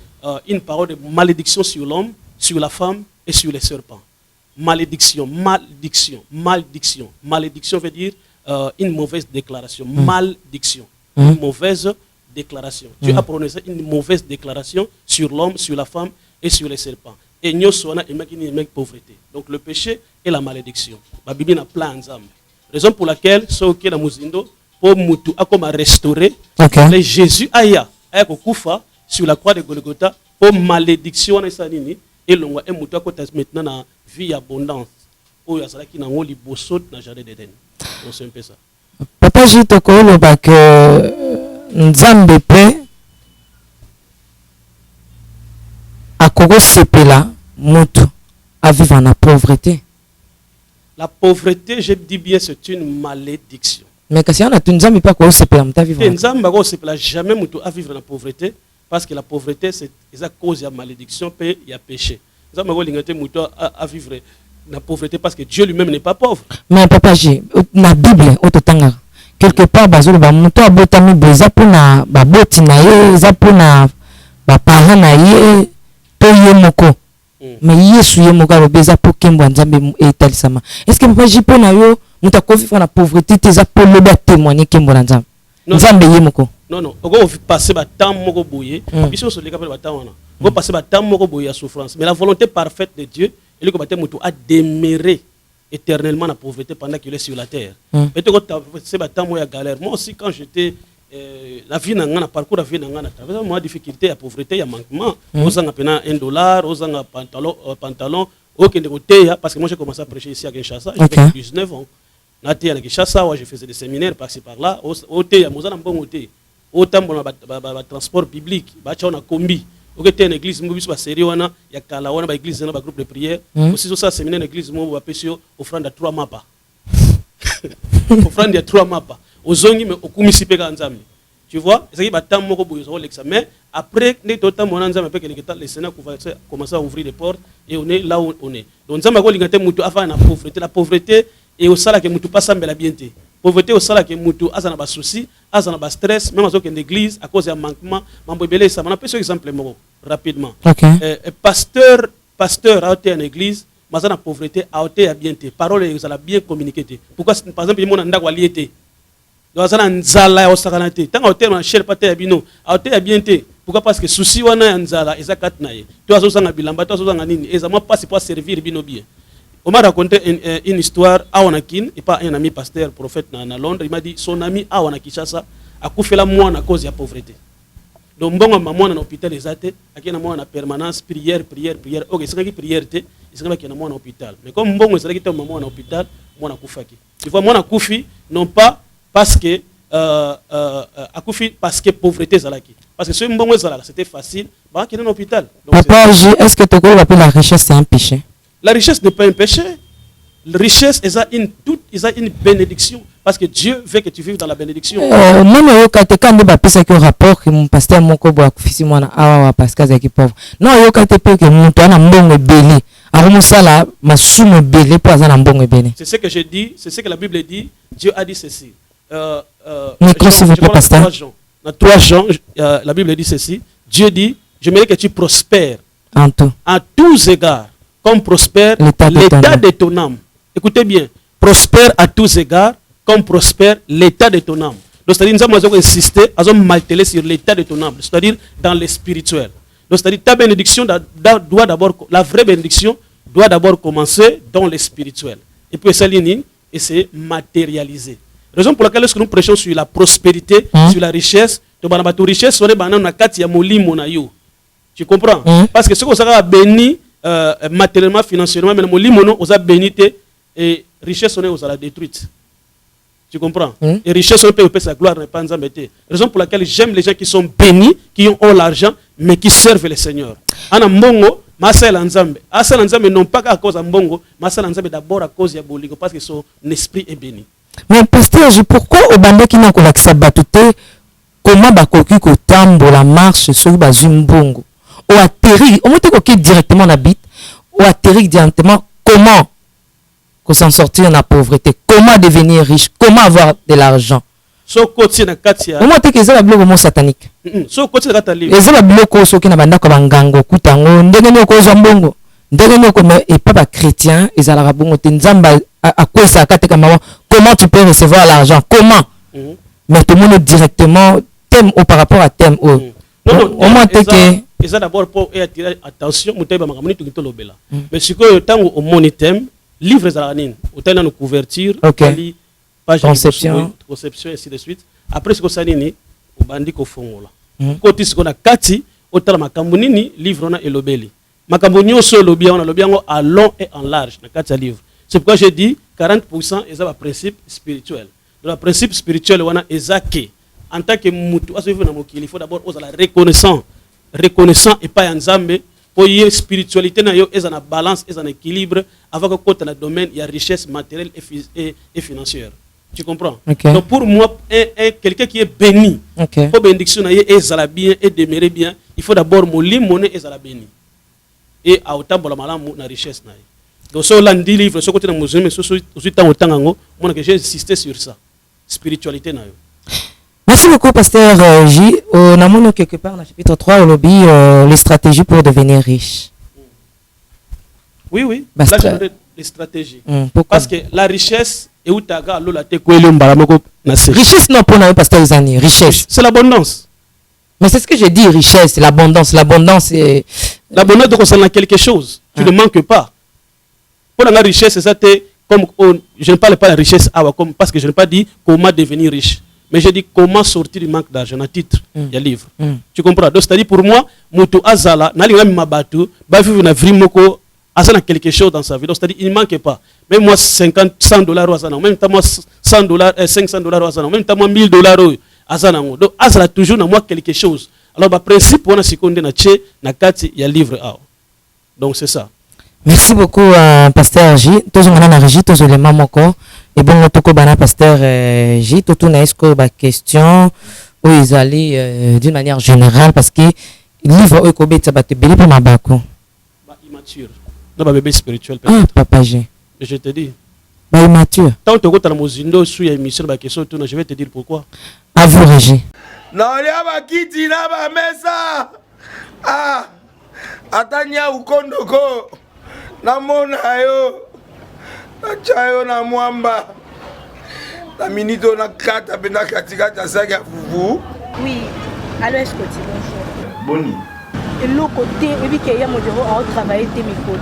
une parole de malédiction sur l'homme, sur la femme et sur les serpents. Malédiction, malédiction, malédiction. Malédiction veut dire une mauvaise déclaration. Malédiction, une mauvaise déclaration. Dieu a prononcé une mauvaise déclaration sur l'homme, sur la femme et sur les serpents. Et nous sommes une pauvreté. Donc le péché et la malédiction. La Bible a plein d'ensemble. Raison pour laquelle, ce qui est dans Muzindo, pour Moutou, a comme à restaurer, les Jésus aya kufa sur la croix de Golgotha, pour malédiction et l'on a Moutou maintenant dans vie abondance. Où il y a ça qui n'a pas de bossot dans le jardin d'Éden. Donc c'est un peu ça. Papa, je te connais que Nzambe pe à Kogo Sepela, Moutou, à vivre en la pauvreté. La pauvreté, je dis bien, c'est une malédiction. Mais quand on a tout Nzambe pas Kogo Sepela, Moutou à vivre. Nzambe Kogo Sepela jamais Moutou à vivre en la pauvreté parce que la pauvreté c'est à cause de la malédiction et il y a péché. Nzambe Kogo Lingate Moutou à vivre la pauvreté parce que Dieu lui-même n'est pas pauvre. Mais papa, j'ai la Bible au totanga quelque part bazolo ba Moutou a botami boza pona ba boti na ye, za pona ba parents na ye. Moko mais Yesu yemoko alobeza po kembo Nzambe etalisama. Est-ce que papa jipo na yo muta ko vivre na pauvreté te za po loba témoigner kembo na Nzambe? Nzambe yemoko. Non, on va passer ba temps moko boye. Biso so leka ba temps wana. On va passer ba temps moko boye à souffrance. Mais la volonté parfaite de Dieu, il ko baté mutu a demeurer éternellement la pauvreté pendant qu'il est sur la terre. Mais tu passer ba temps moya galère. Moi aussi quand j'étais la vie n'a parcours la vie n'a travers moi difficulté à pauvreté il y a manquement aux ans à peine $1 aux ans pantalon aucun de côté parce que moi j'ai commencé à prêcher ici à Kinshasa j'avais 19 ans naté à Kinshasa je faisais des séminaires par-ci par-là au thé à Mozana bon au thé autant bon transport public bah tu as combi ok t'es une église mo biso ba série wana ya kala wana ba église na ba groupe de prière aussi ça séminaire église mo ba pesio offrande à 3 mapa offrande à 3 mapa ozongi mais okumisi pe ka nzambe tu vois c'est qui ba temps moko boyo zo l'examen mais après ne tota mon nzambe pe que le Seigneur commence à ouvrir les portes et on est là où on est donc nzambe ko lingate mutu afa na la pauvreté et au sala que mutu pas sambela bien te pauvreté au sala que mutu azana ba souci azana ba stress même azo que l'église à cause d'un manquement mambo belé ça on a pris ce exemple moko rapidement pasteur a été en église mais na pauvreté a été bien te parole ezala bien communiquer pourquoi par exemple il monanda ko liété donc azana nzala o sakana te tanga hotel na cher paté bino a été bien te pourquoi parce que souci wana nzala ezakat na ye to azo sanga bilamba to azo sanga nini ezama pas pour servir bino bien. On m'a raconté une histoire à Wanakin, et pas un ami pasteur, prophète à Londres. Il m'a dit son ami à Wanakishasa a coupé la moine à cause de la pauvreté. Donc, bon, maman à l'hôpital, les athées, à qui en permanence, prière. Ok, c'est une prière, il serait qu'il y a un hôpital. Mais comme bon, c'est qu'il y a un maman à l'hôpital, moi, à Koufaki. Tu vois, moi, à Koufi, non pas parce que, à Koufi, parce que pauvreté, parce que ce bon, c'était facile, bah, qu'il y a un hôpital. Papa, est-ce que tu crois que la richesse, c'est un péché? La richesse n'est pas un péché. La richesse est une bénédiction. Parce que Dieu veut que tu vives dans la bénédiction. Même quand tu as un rapport que mon pasteur Moko Boakufisi mwana awa parce que c'est pauvre. Non, yo quand tu peux que mon toi na mbongo belé. Arumo sala masume belé pour azana mbongo belé. C'est ce que je dis, c'est ce que la Bible dit. Dieu a dit ceci. Micro s'il vous plaît, pasteur. Dans 3 Jean, la Bible dit ceci. Dieu dit, je voudrais que tu prospères en tout. À tous égards. Comme prospère l'état de ton âme. Écoutez bien, prospère à tous égards, comme prospère l'état de ton âme. Donc, c'est-à-dire, nous avons insisté, nous avons maltélé sur l'état de ton âme, c'est-à-dire dans le spirituel. Donc, c'est-à-dire, ta bénédiction doit d'abord, la vraie bénédiction doit d'abord commencer dans le spirituel. Et puis, ça ligne et c'est matérialisé. Raison pour laquelle, lorsque nous prêchons sur la prospérité, sur la richesse, richesse, tu comprends? Parce que ce qu'on sera béni, matériellement, financièrement, mais le limono aux a bénité et richesse on est aux a détruite. Tu comprends? Et richesse on peut sa gloire n'est pas en zambété. Raison pour laquelle j'aime les gens qui sont bénis, qui ont l'argent, mais qui servent le Seigneur. Ana mbongo, masel nzambe. Asel nzambe non pas à cause de mbongo, masel nzambe d'abord à cause de boligo parce que son esprit est béni. Mais pasteur, pourquoi au bande qui n'a qu'on accepte comment bakoki ko tambo la marche sur bazumbongo? Ou atterrir, on monte coquille directement la bite, ou atterrir directement comment s'en sortir de la pauvreté, comment devenir riche, comment avoir de l'argent. So côté na katia. On monte que c'est la bloc satanique. So côté na katali. Et c'est la bloc so qui na banda ko bangango kutango, ndenge no ko zambongo, ndenge no ko et pas chrétien, ils ala rabongo nzamba à quoi ça kateka maman, comment tu peux recevoir l'argent, comment? Mais tout le monde directement thème ou par rapport à thème ou. On monte que et ça d'abord pour attirer attention mais ce que tant au monitem livre zalanine au tel dans couverture page conception ainsi de suite après ce que ça nini au bandi ko fongola côté ce qu'on a kati au tel makambo nini livre na elobeli makambo nyoso lobia on a lobiango à long et en large na kati livre c'est pourquoi j'ai dit 40% et ça principe spirituel donc le principe spirituel wana ezake en tant que mutu aso na mokili il faut d'abord aux la reconnaissant et pas en Zambé pour y spiritualité na yo est en balance est en équilibre avec le côté dans le domaine il y a richesse matérielle et financière tu comprends donc pour moi quelqu'un qui est béni pour bénédiction na est à la bien et demeurer bien il faut d'abord mouli monnaie est à la béni et à autant pour la malamu na richesse na donc sur l'andi livre ce côté dans musulman aussi tant autant ngo moi que j'ai insisté sur ça spiritualité na yo. Merci beaucoup, pasteur J. On a montré quelque part dans le chapitre 3 au lobby les stratégies pour devenir riche. Oui. Là, j'ai les stratégies. Parce que la richesse est où ta gare, la richesse, non, pour nous, pasteur Zani, richesse. C'est l'abondance. Mais c'est ce que j'ai dit, richesse, l'abondance. L'abondance, c'est. L'abondance de concernant quelque chose. Tu ne manques pas. Pour la richesse, c'est comme. Je ne parle pas de la richesse, parce que je n'ai pas dit comment devenir riche. Mais j'ai dit comment sortir du manque d'argent, un titre, il y a livre. Tu comprends? Donc, c'est-à-dire pour moi, Moutou Azala, Nali Mabatu, Bafu na Vrimoko, Azala quelque chose dans sa vie. Donc, c'est-à-dire il ne manque pas. Même moi, 50, $100 Azana, même moi, $100, $500 Azana, même moi, $1000 Azana. Donc, Azala toujours dans moi quelque chose. Alors le principe on a seconde na tché na kati ya livre a. Donc c'est ça. Merci beaucoup pasteur J. Tous on a na régie tous les mamoko et bon toko bana pasteur J tout na est-ce ba question où ils allaient d'une manière générale parce que livre ko betsa ba te belé pour mabako. Ba immature. Non ba bébé spirituel peut-être. Ah papa J. Je te dis. Bah immature. Tant que tu as mozindo sous émission ba question je vais te dire pourquoi. À vous Régie. Non ya ba kiti na ba mesa. Ah. Atanya ukondoko. Na mona yo. Na chayo na mwamba. La minito na kata bena katikata saga fufu. Oui. Allô est-ce que tu bonjour. Boni. Et l'autre côté, et puis qu'il y a mon bureau à travailler tes micros.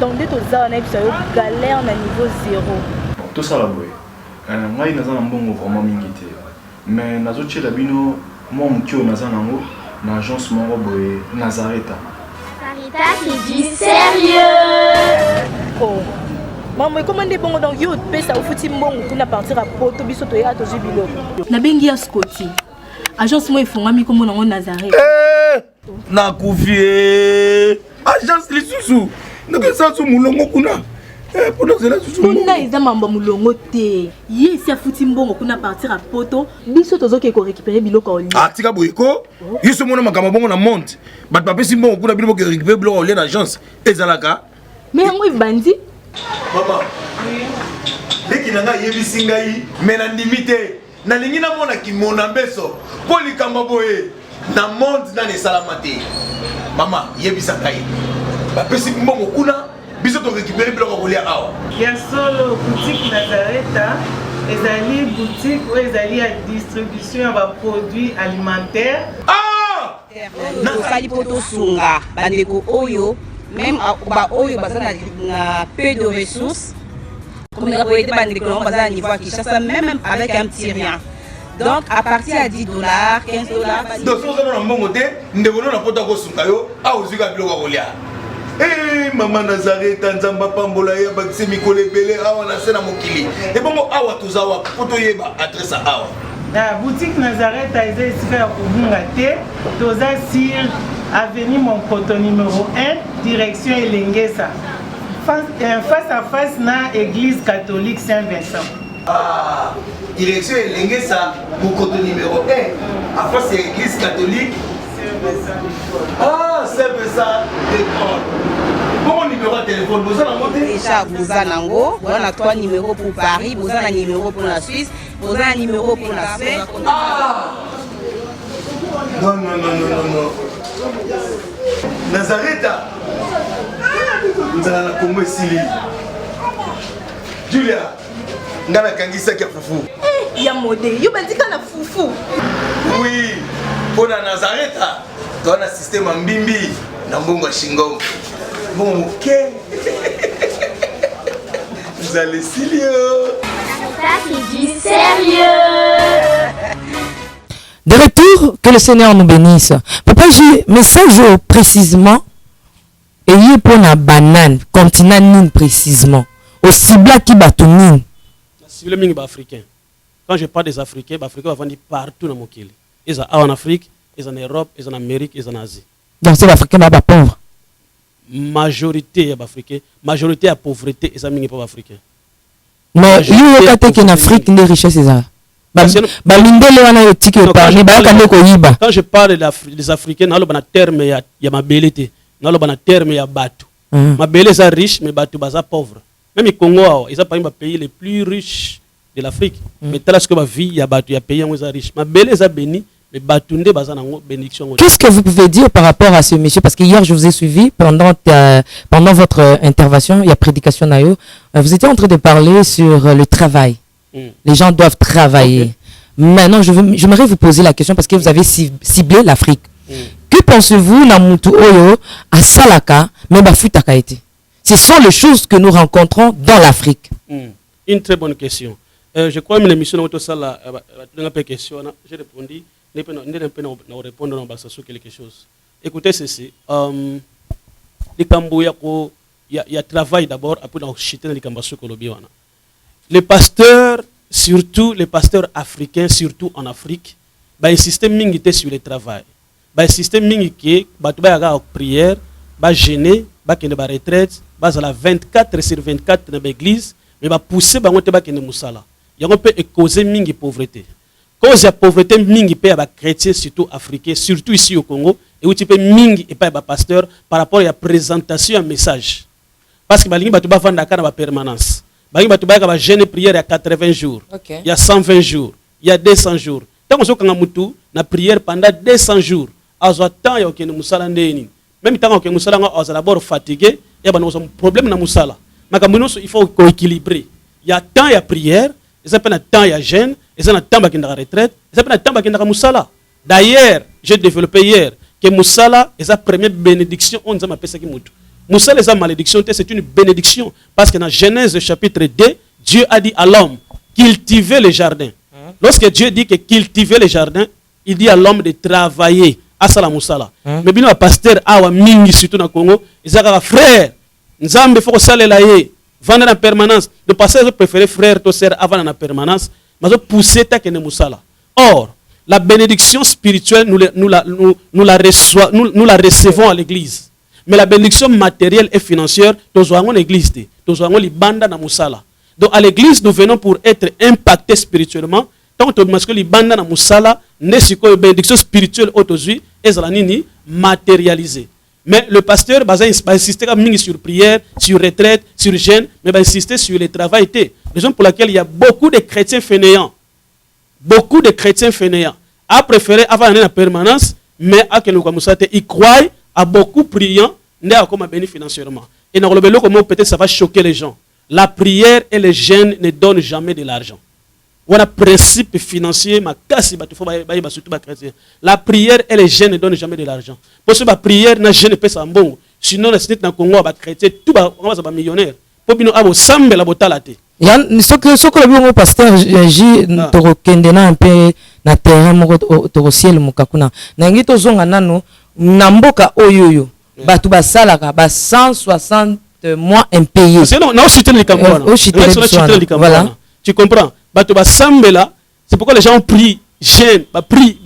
Donc, dès que tu as un galère à niveau 0. Tout ça, là, moi, je suis un bon vraiment mingité. Mais je suis un bon moi, je suis un agence Nazareta. Sarita qui dit sérieux. Oh. Maman, comment est bon donc yo pe ça au fouti mbongo kuna partir à poto biso to ya to jibilo. Na bengi ya Scotty. Agence moi ifonga mi comme na Nazareta. Na kufie. Agence lisusu. Ndeke sansu mulongo kuna. Pona zela susu. Kuna eza mamba mulongo te. Yesi afuti mbongo kuna partir à poto biso tozoke ko récupérer biloko oli. Ah tika boyiko. Yeso mona makama bongo na monte. Bat papesi mbongo kuna biloko ko récupérer biloko oli na agence. Ezalaka. Mais yango ibandi. Maman. Leki nanga yebisi ngai mena ndimite. Na lingi na mona ki mona beso. Po likamba boye. Na monde na ne salamate. Mama yebisa ngai. Bapesi mbongo kuna biso to récupérer biloko kolia awa. Ya solo boutique Nazareta ezali boutique où ezali à distribution ya ba produits alimentaires. Ah! Nazali poto sunga bandeko oyo même ba oyo bazana na peu de ressources. Comme la boîte bandeko bazana niveau à Kinshasa même avec un petit rien. Donc à partir à $10, $15. Donc si on a un bon côté, nous devons na poto ko sunga yo a ozika biloko kolia. Eh maman Nazareta nzamba pambola ya bakise mikole belé awa na sena mokili. Et bongo awa tozawa poto yeba adresse awa. La boutique Nazareta est ici à Kubungate, toza sur avenue Monkoto numéro 1, direction Elengesa. Face à face na église catholique Saint-Vincent. Ah, direction Elengesa, Monkoto numéro 1, à face à l'église catholique Ah, c'est ça, d'accord. Bon numéro de téléphone, vous avez monté déjà, vous avez on a 3 numéros pour Paris, vous avez un numéro pour la Suisse, vous avez un numéro pour la Suisse. Ah non, non, non, non, non, non. Nazareta vous avez la Congo Sili. Julia, ngana kangisa kia fufu. Eh, ya modé, yo bandika na fufu. Oui, pour la Nazareta, tu as un système en bimbi, dans Bongo Shingo. Bon, ok. Vous allez sérieux. Qui dit sérieux. De retour, que le Seigneur nous bénisse. Papa, j'ai message précisément. Et il est pour la banane, continent nine précisément. Au cibla qui bat tout nine. La cible est africain. Quand je parle des Africains, les Africains vont venir partout dans mon pays. Ils sont en Afrique, ils sont en Europe, ils sont en Amérique, ils sont en Asie. Donc c'est l'Africain qui est pauvre. Majorité est africain, majorité à pauvreté, ils sont pas africains. Mais il y a en Afrique les richesses ça. Quand je parle des Africains, dans le terme il y a ma belleté, dans le terme il y a batu. Ma belle est riche, mais batu est pauvre. Même les Congo, ils sont parmi les pays les plus riches de l'Afrique. Mais tel que ma vie, il y a batu, il y a pays où ils sont riches. Ma belle est béni. Qu'est-ce que vous pouvez dire par rapport à ce monsieur? Parce que hier, je vous ai suivi pendant votre intervention, il y a prédication naïo. Vous étiez en train de parler sur le travail. Les gens doivent travailler. Okay. Maintenant, j'aimerais vous poser la question parce que vous avez ciblé l'Afrique. Que pensez-vous, Namutu Oyo, à Salaka, même à Futakaïti? Ce sont les choses que nous rencontrons dans l'Afrique. Une très bonne question. Je crois que l'émission de question, j'ai répondu. Nous répondre sur quelque chose. Écoutez ceci. Il y a travail d'abord, après les pasteurs, surtout les pasteurs africains, surtout en Afrique, insistent sur le travail. ba système mingi qui batu ba ya prière ba jeûner ba kende ba retraite ba za la 24/24 na l'église mais ba pousser bango te ba kende musala yango peut causer mingi pauvreté cause ya pauvreté mingi pe ba chrétien surtout africain surtout ici au Congo et où tu peux mingi et pas ba pasteur par rapport à présentation un message parce que balingi batu ba vanda kana ba permanence balingi batu ba jeûner prière ya 80 jours il y a 120 jours il y a 200 jours tant on kanga mutu na prière pendant 200 jours azwa temps ya okene musala ndeni même tant okene musala nga azala d'abord fatigué et ba no problème na musala makambo il faut équilibrer il y a temps ya prière et ça peut temps ya jeûne et ça na temps ba kinda retraite et ça peut temps ba kinda musala d'ailleurs j'ai développé hier que musala est sa première bénédiction on nzama pesa ki mutu musala est sa malédiction c'est une bénédiction parce que dans Genèse chapitre 2 Dieu a dit à l'homme cultiver le jardin. Lorsque Dieu dit que cultiver le jardin, il dit à l'homme de travailler à Sala Musala. Mais bien le pasteur awa mingi surtout dans Congo, ils ont frère, nzambe faut saler la ye, vendre en permanence. Le pasteur préféré frère to sœur avant en permanence, mais on pousser ta kene Musala. Or, la bénédiction spirituelle nous la recevons à l'église. Mais la bénédiction matérielle et financière, nous avons l'église, nous avons les bandes dans Musala. Donc à l'église, nous venons pour être impactés spirituellement. Tant que les bandes dans Musala, n'est ce que la bénédiction spirituelle aujourd'hui est matérialisée. Mais le pasteur va insister sur prière, sur retraite, sur jeûne, mais va insister sur le travail. Raison pour laquelle il y a beaucoup de chrétiens fainéants. Beaucoup de chrétiens fainéants a préféré avoir une permanence, mais à que nous commençons ils croient à beaucoup priant, n'est à comme béni financièrement. Et dans le comment peut-être ça va choquer les gens. La prière et le jeûne ne donnent jamais de l'argent. On a principe financier, la prière et le jeûne ne donnent jamais de l'argent. Parce que la prière n'a jeûne pas bon. Sinon, la cité dans le Congo va chrétien, tout va millionnaire. Pour nous avoir sambe la botalate. Ce que le pasteur J toro kendena un peu na terrain moko toro ciel mukakuna. Na ngito zonga nano na mboka oyoyo. Batu basalaka ba 160 mois impayés. C'est non, voilà. Tu comprends? C'est pourquoi les gens prient, jeûnent,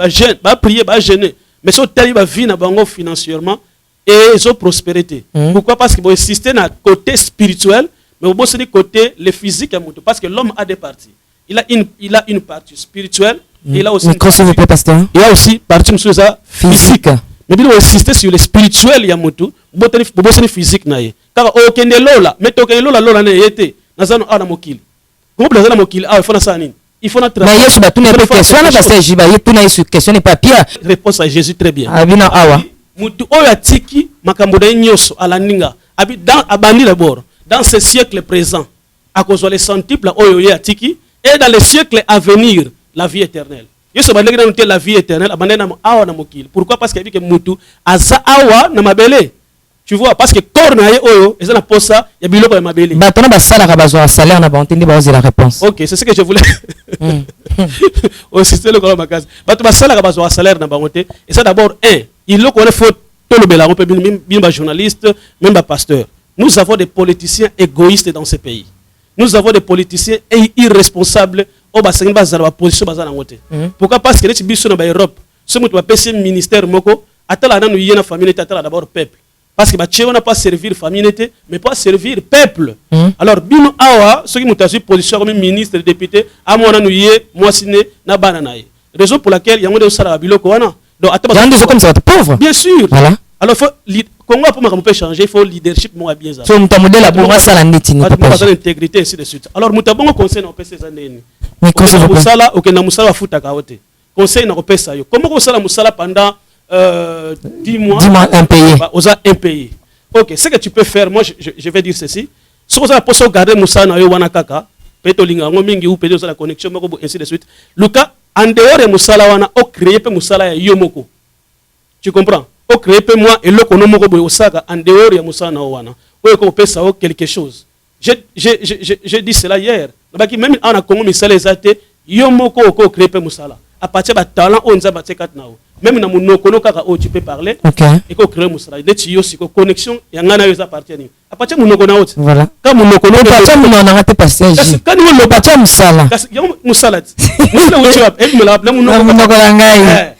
jeûnent, prier, jeûner. Mais ce tali va vivre financièrement et ils ont prospérité. Pourquoi? Parce qu'ils vont insister dans le côté spirituel, mais aussi du côté le physique. Parce que l'homme a des parties. Il a une partie spirituelle, et il a aussi une partie physique. Mais il faut insister sur le spirituel, il y a un physique. Car aucun lola, mais aucun lola n'est été. Nazano a mokili. Comment vous avez mokili? Ah, il faut ça. Il faut notre. Mais Yesu batu n'est pas question. On a passé jiba. Il tourne sur question n'est pas pire. Réponse à Jésus très bien. Abina awa. Mutu oya tiki makamboda nyoso alaninga. Abi dans abani d'abord. Dans ce siècle présent, à cause des centiples oyo ya tiki et dans les siècles à venir, la vie éternelle. Yesu bandeki na noter la vie éternelle. Abandé na awa na mokili. Pourquoi? Parce qu'il dit que mutu asa awa na mabele. Tu vois, parce que corps na oyo, et ça na posa, ya biloko ya mabeli. Batona ba salaire ba salaire na ba entendre ba oser la réponse. OK, c'est ce que je voulais. Au système le colon makaz. Bato ba salaire ba salaire na ba monter. Et ça d'abord il le connaît faut tout le bela, on peut bien ba journaliste, même ba pasteur. Nous avons des politiciens égoïstes dans ce pays. Nous avons des politiciens irresponsables au bassin ba za position ba za na ngote. Pourquoi? Parce que les biso na ba Europe, ce mutu ba PC ministère moko, atala na nu yena famille atala d'abord peuple. Parce que Mathieu n'a pas servir famille, mais pas servir peuple. Alors, bino awa, ceux qui m'ont assuré position comme ministre, député, à mon annuyé, moi siné, na bananaye. Raison pour laquelle il y a un de ça à biloko wana. Donc, attends, comme ça, pauvre. Bien sûr. Voilà. Alors, faut comment pour peut changer, il faut leadership moi bien ça. So mon modèle a pour moi ça la netini. Pas d'intégrité ainsi de suite. Alors, mutabongo conseil na opesa ça neni. Mais conseil na musala, OK na musala futa kaote. Conseil na opesa yo. Comment conseil na musala pendant 10 mois impayés. Aux impayés. Ok, ce que tu peux faire, moi je vais dire ceci. Si vous avez possible garder Moussa na yo wana kaka, peut-être linga ngomingi ou peut-être la connexion moko ainsi de suite. Luka en dehors de Moussa la wana o créer pe Moussa la yo moko. Tu comprends? O créer pe moi et le kono moko boy osaka en dehors de Moussa na wana. O ko pesa o quelque chose. J'ai dit cela hier. Baki même en Congo misala ezate yo moko ko créer pe Moussa la. À partir de talent on za batekat na o. Même dans mon kono kaka o tu peux parler et ko créer musala de ti yo siko connexion ya ngana yo za partir ni a partir mon kono out voilà ka mon kono partir mon na ngate passage ka ni lo partir musala musala musala wo tu et me la mon kono ngai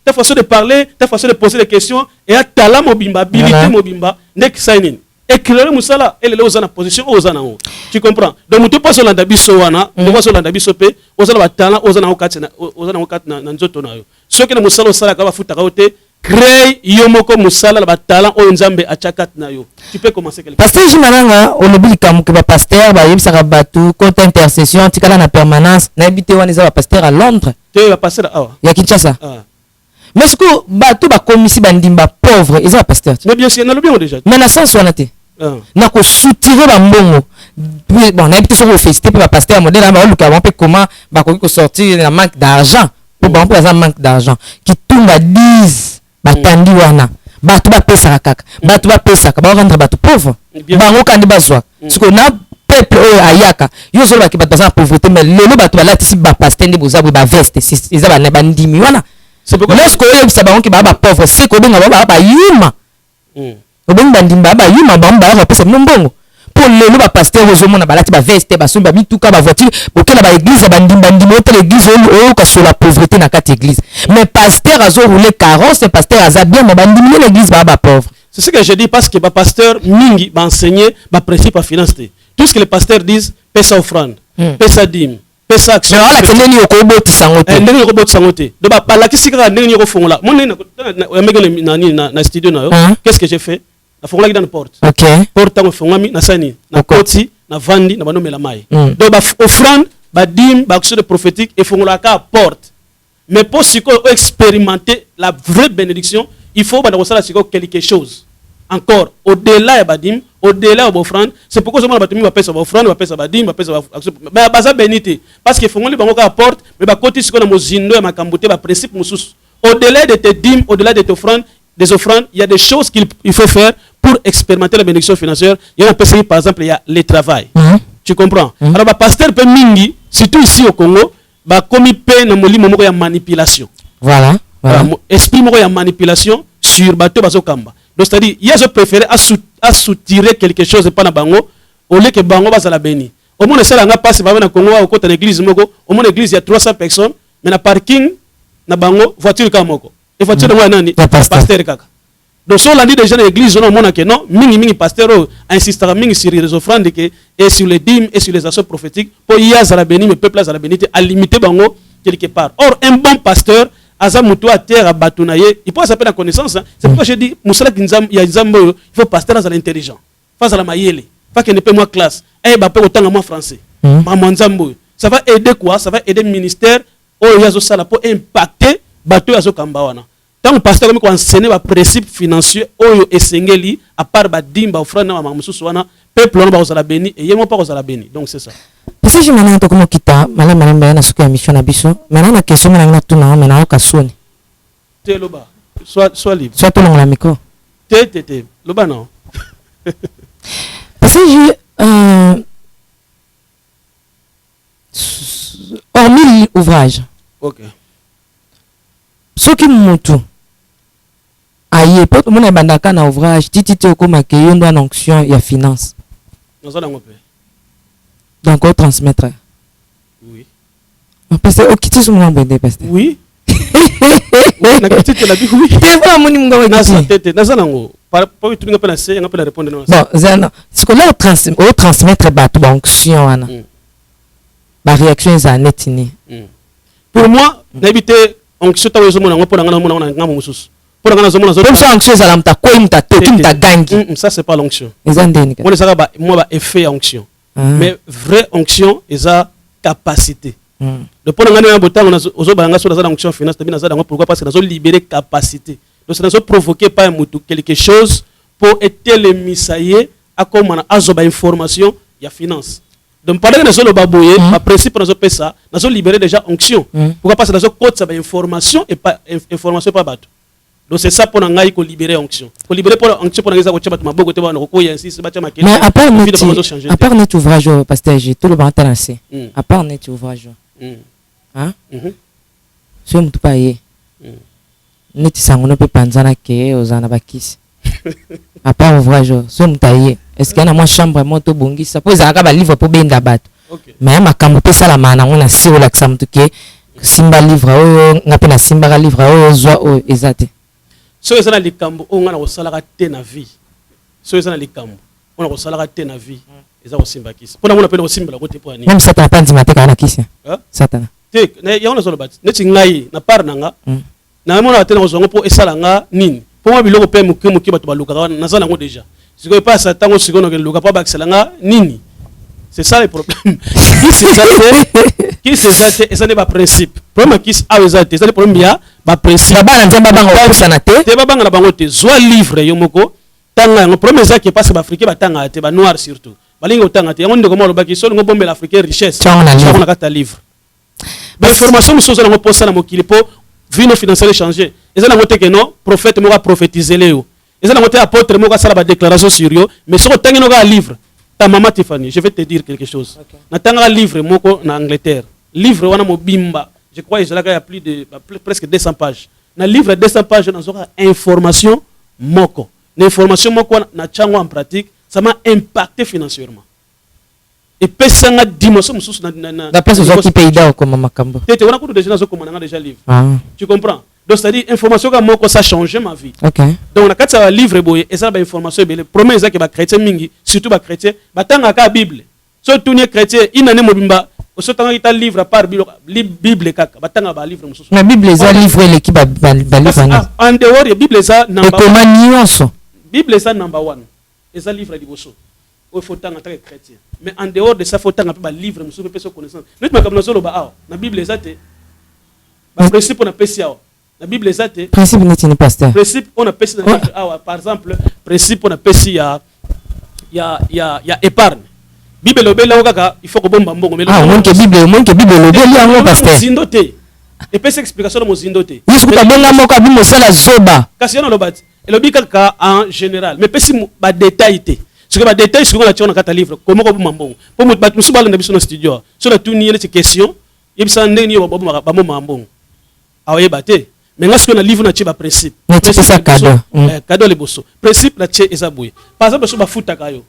ta façon de parler, ta façon de poser des questions, et à talent mobimba, habilité mobimba, nek sainin. Éclairer Moussala, elle est aux en position, aux en. Tu comprends? Donc, tu passes au landabi soana, tu passes au landabi sopé, aux en talent, aux en okatina, aux en okatina, nanzotonayo. Ceux qui ne Moussala au sala, kaba futaraote, crée yomoko Moussala, la talent, au nzambe, à chakat nayo. Tu peux commencer quelque chose. Pasteur Jimalanga, on oublie que le pasteur, bah, il sera battu, contre intercession, tu as la permanence, n'habite où on est pasteur à Londres. Tu es pasteur à Il y a Kinshasa. Mais est-ce que bateau ba commissi bandimba pauvre ils ont pasteur mais bien sûr on a le bien déjà mais na sens on a été na ko soutirer ba mbongo bon na habité sur le festival pour ba pasteur modèle ba luka on peut comment ba ko sortir na manque d'argent pour ba on manque d'argent qui tombe à 10 ba tandi wana bato ba pesa kaka bato ba pesa ka ba rendre bato pauvre ba ngokandi bazwa parce que na peuple ayaka yo zo ba ki bato za pauvreté mais lelo bato ba latisi ba pasteur ndi boza ba veste ils ba na bandimi wana. C'est pourquoi lorsque vous savez que baba pauvre c'est que baba baba yuma obeng bandimba baba yuma bamba va pesa nombongo pour le ba pasteur ozomo na balati ba veste ba somba bituka ba voiture pour que la église bandimba ndimo te l'église o ka sur la pauvreté na kat église mais pasteur azo rouler carrosse c'est pasteur aza bien mais bandimba l'église baba pauvre. C'est ce que je dis parce que ba pasteur mingi ba enseigner ba principe à financer tout ce que les pasteurs disent pesa offrande pesa dîme pesa action ala tendeni okoboti sangote ndenge okoboti sangote do ba balakisi kaka ndenge yoko fongola mon na studio na yo qu'est-ce que j'ai fait na fongola dans la porte porte tango fongami na sani na koti na vandi na banomela mai do ba offrande ba dîme ba action de prophétique et fongola ka porte mais pour expérimenter la vraie bénédiction il faut ba ça quelque chose encore au-delà ya badim au-delà de l'offrande c'est pourquoi seulement batumi va payer sa offrande va payer sa badim va payer sa mais baza bénité parce que fongoli bango ka porte mais ba côté siko na mozindo ya makambote ba principe mususu au-delà de tes dîmes au-delà de tes offrandes des offrandes il y a des choses qu'il faut faire pour expérimenter la bénédiction financière il y a un PCI par exemple il y a le travail tu comprends alors ba pasteur pe mingi surtout ici au Congo ba komi pe na molimo moko ya manipulation voilà esprit moko ya manipulation sur bateau bazo kamba. Donc c'est-à-dire, il y a je préfère à soutirer quelque chose pas na bango au lieu que bango va la béni. Au moins ça nga passe ba na Congo au côté de l'église moko, au moins l'église il y a 300 personnes, mais na parking na bango voiture ka moko. Et voiture moi nani pasteur kaka. Donc si on l'a dit déjà dans l'église on mona que non, mingi pasteur insistera mingi sur les offrandes et sur les dîmes et sur les actions prophétiques pour y a la béni mais peuple à la bénité à limiter bango quelque part. Or un bon pasteur Aza mutu à terre à batunaye, il peut s'appeler la connaissance. C'est pourquoi je dis, Moussala Kinzam, il y a il faut passer dans l'intelligent. Face à la maïele, pas qu'il ne paie moins classe. Eh, bah, pas autant que moi français. Ça va aider quoi? Ça va aider le ministère, oh, yazo sala pour impacter, bateau yazo kambawana. Tant que pasteur comme enseigner les principes financiers, oh, et sengeli, à part badim, ba offrande, ma mamoussouana, peuple, on va aux béni, et yémo pas aux béni. Donc c'est ça. Parce que je m'en ai entendu comme kita, madame na suka mission na biso. Maintenant na question na tuna maintenant au kasoni. Té loba. Soit libre. Soit tout dans la micro. Té. Loba non. Parce que j'ai hormis l'ouvrage. OK. Ce qui mutu. Aïe, peut mon bandaka na ouvrage, titi okoma ke yondo en onction ya finance. Nous allons payer. Donc, on transmettre. Oui. Parce que, ok, tu es mon bébé, pasteur. Oui. Oui, na petite la vie, oui. Tu vois, mon numéro est ici. Nasa nango. Pas tu n'as pas la C, on peut répondre. Bon, Zana, ce que là, on transmettre bateau onction, ana. La réaction est à netini. Pour moi, n'habiter onction, tu as besoin de pour ça, c'est pas l'onction. Moi, effet onction. Mais vraie onction, ils ont capacité. Le point de l'onction finance, pourquoi? Parce qu'ils ont libéré capacité. Donc, ils ont provoqué par quelque chose pour être les misaillés à comme on a information, il y a finance. Donc, pendant que nous avons baboué, par principe, nous avons ça, nous avons libéré déjà onction. Pourquoi? Parce que nous avons code ça information et pas information pas bateau. Donc c'est ça pour nous libérer onction. Pour libérer pour onction pour nous mais à part notre ouvrage pasteur G, tout le monde intéressé. À part notre ouvrage. Hein? Si on pas y. Notre sango ne peut pas nzana ke ozana bakisi. À part ouvrage, si on taillé. Est-ce qu'il y a une chambre moto bongi ça pose à livre pour benda bat. Mais ma kambo pe ça la mana on a si relaxam tout que simba livre oyo ngape na simba ka livre oyo zwa oyo ezate so ezana likambo o ngana kosalaka te na vie so ezana likambo ona kosalaka te na vie eza kosimba kisi pona mona pena kosimbela kote po ani même satana pandi mateka na kisi satana te na ya ona solo bat neti ngai na par nanga na mona tena kozongo po esala nga nini po mo biloko pe muki bato baluka na zana ngo déjà siko pas satango siko no ke luka pa bakisala nga nini. C'est ça le problème. Qui c'est ça? Et ça n'est pas principe. Problème qui c'est ça le problème bien. Ba principe. Baba na baba ngo sanate. Te baba na bango te zo livre yomoko. Tanga le problème ça qui passe ba africain ba tanga te ba noir surtout. Balingo tanga te yango ndeko mo lobaki so ngo bombe l'africain richesse. On a kata livre. Ba information muso za ngo posa na mokili po vino financier changer. Et ça na ngote que non prophète mo va prophétiser léo. Et ça na ngote apôtre mo ka sala ba déclaration sur yo mais so tangi no ga livre. Ta maman Tiffany, je vais te dire quelque chose. Natanga un livre moko en Angleterre. Livre wana mobimba. Je crois qu'il y a plus de presque 200 pages. Na livre 200 pages na zoka information moko. L'information moko na chango en pratique, ça m'a impacté financièrement. Et pesanga dimension mususu na d'après ce qui paye d'or comme makambo. Tete wana ko déjà zo comme déjà livre. Tu comprends? Donc c'est-à-dire information comme moi ça a changé ma vie. Donc quand ça va livre boye et ça ba information bele premier ça que ba chrétien mingi surtout ba chrétien ba tanga ka bible. So tout ni chrétien inane mobimba so tanga ita livre par bible kaka ba tanga ba livre mususu. Na bible ça livre l'équipe ba livre. En dehors bible ça number 1. Bible ça number 1. Et ça livre liboso. Il faut tanga ta chrétien. Mais en dehors de ça faut tanga ba livre mususu pe so connaissance. Nous ma comme solo ba ah na bible ça te ba principe na pesia. La Bible est ça. Principe n'est pas pasteur. Principe on a pesé par exemple principe on a pesé il y a épargne. Bible lobela okaka il faut que bomba mbongo mais moins que Bible lobela yango pasteur. Zindote. Et pesa explication mo zindote. Yesu ka bonga moka bi mosala zoba. Kasi on lobati. Et lobi kaka en général mais pesi ba détail té. Ce que ba détail ce qu'on a tia on kata livre comment ko bomba mbongo. Po mo bat musu bala na biso no studio. So la tuni ele question. Yebisa ndeni yo ba bomba mbongo. Awaye baté. Mais lorsque on a livre na tcheba principe. C'est ça cadeau. Cadeau les bosso. Principe na tché ezaboué. Par exemple sur ba futa kayo.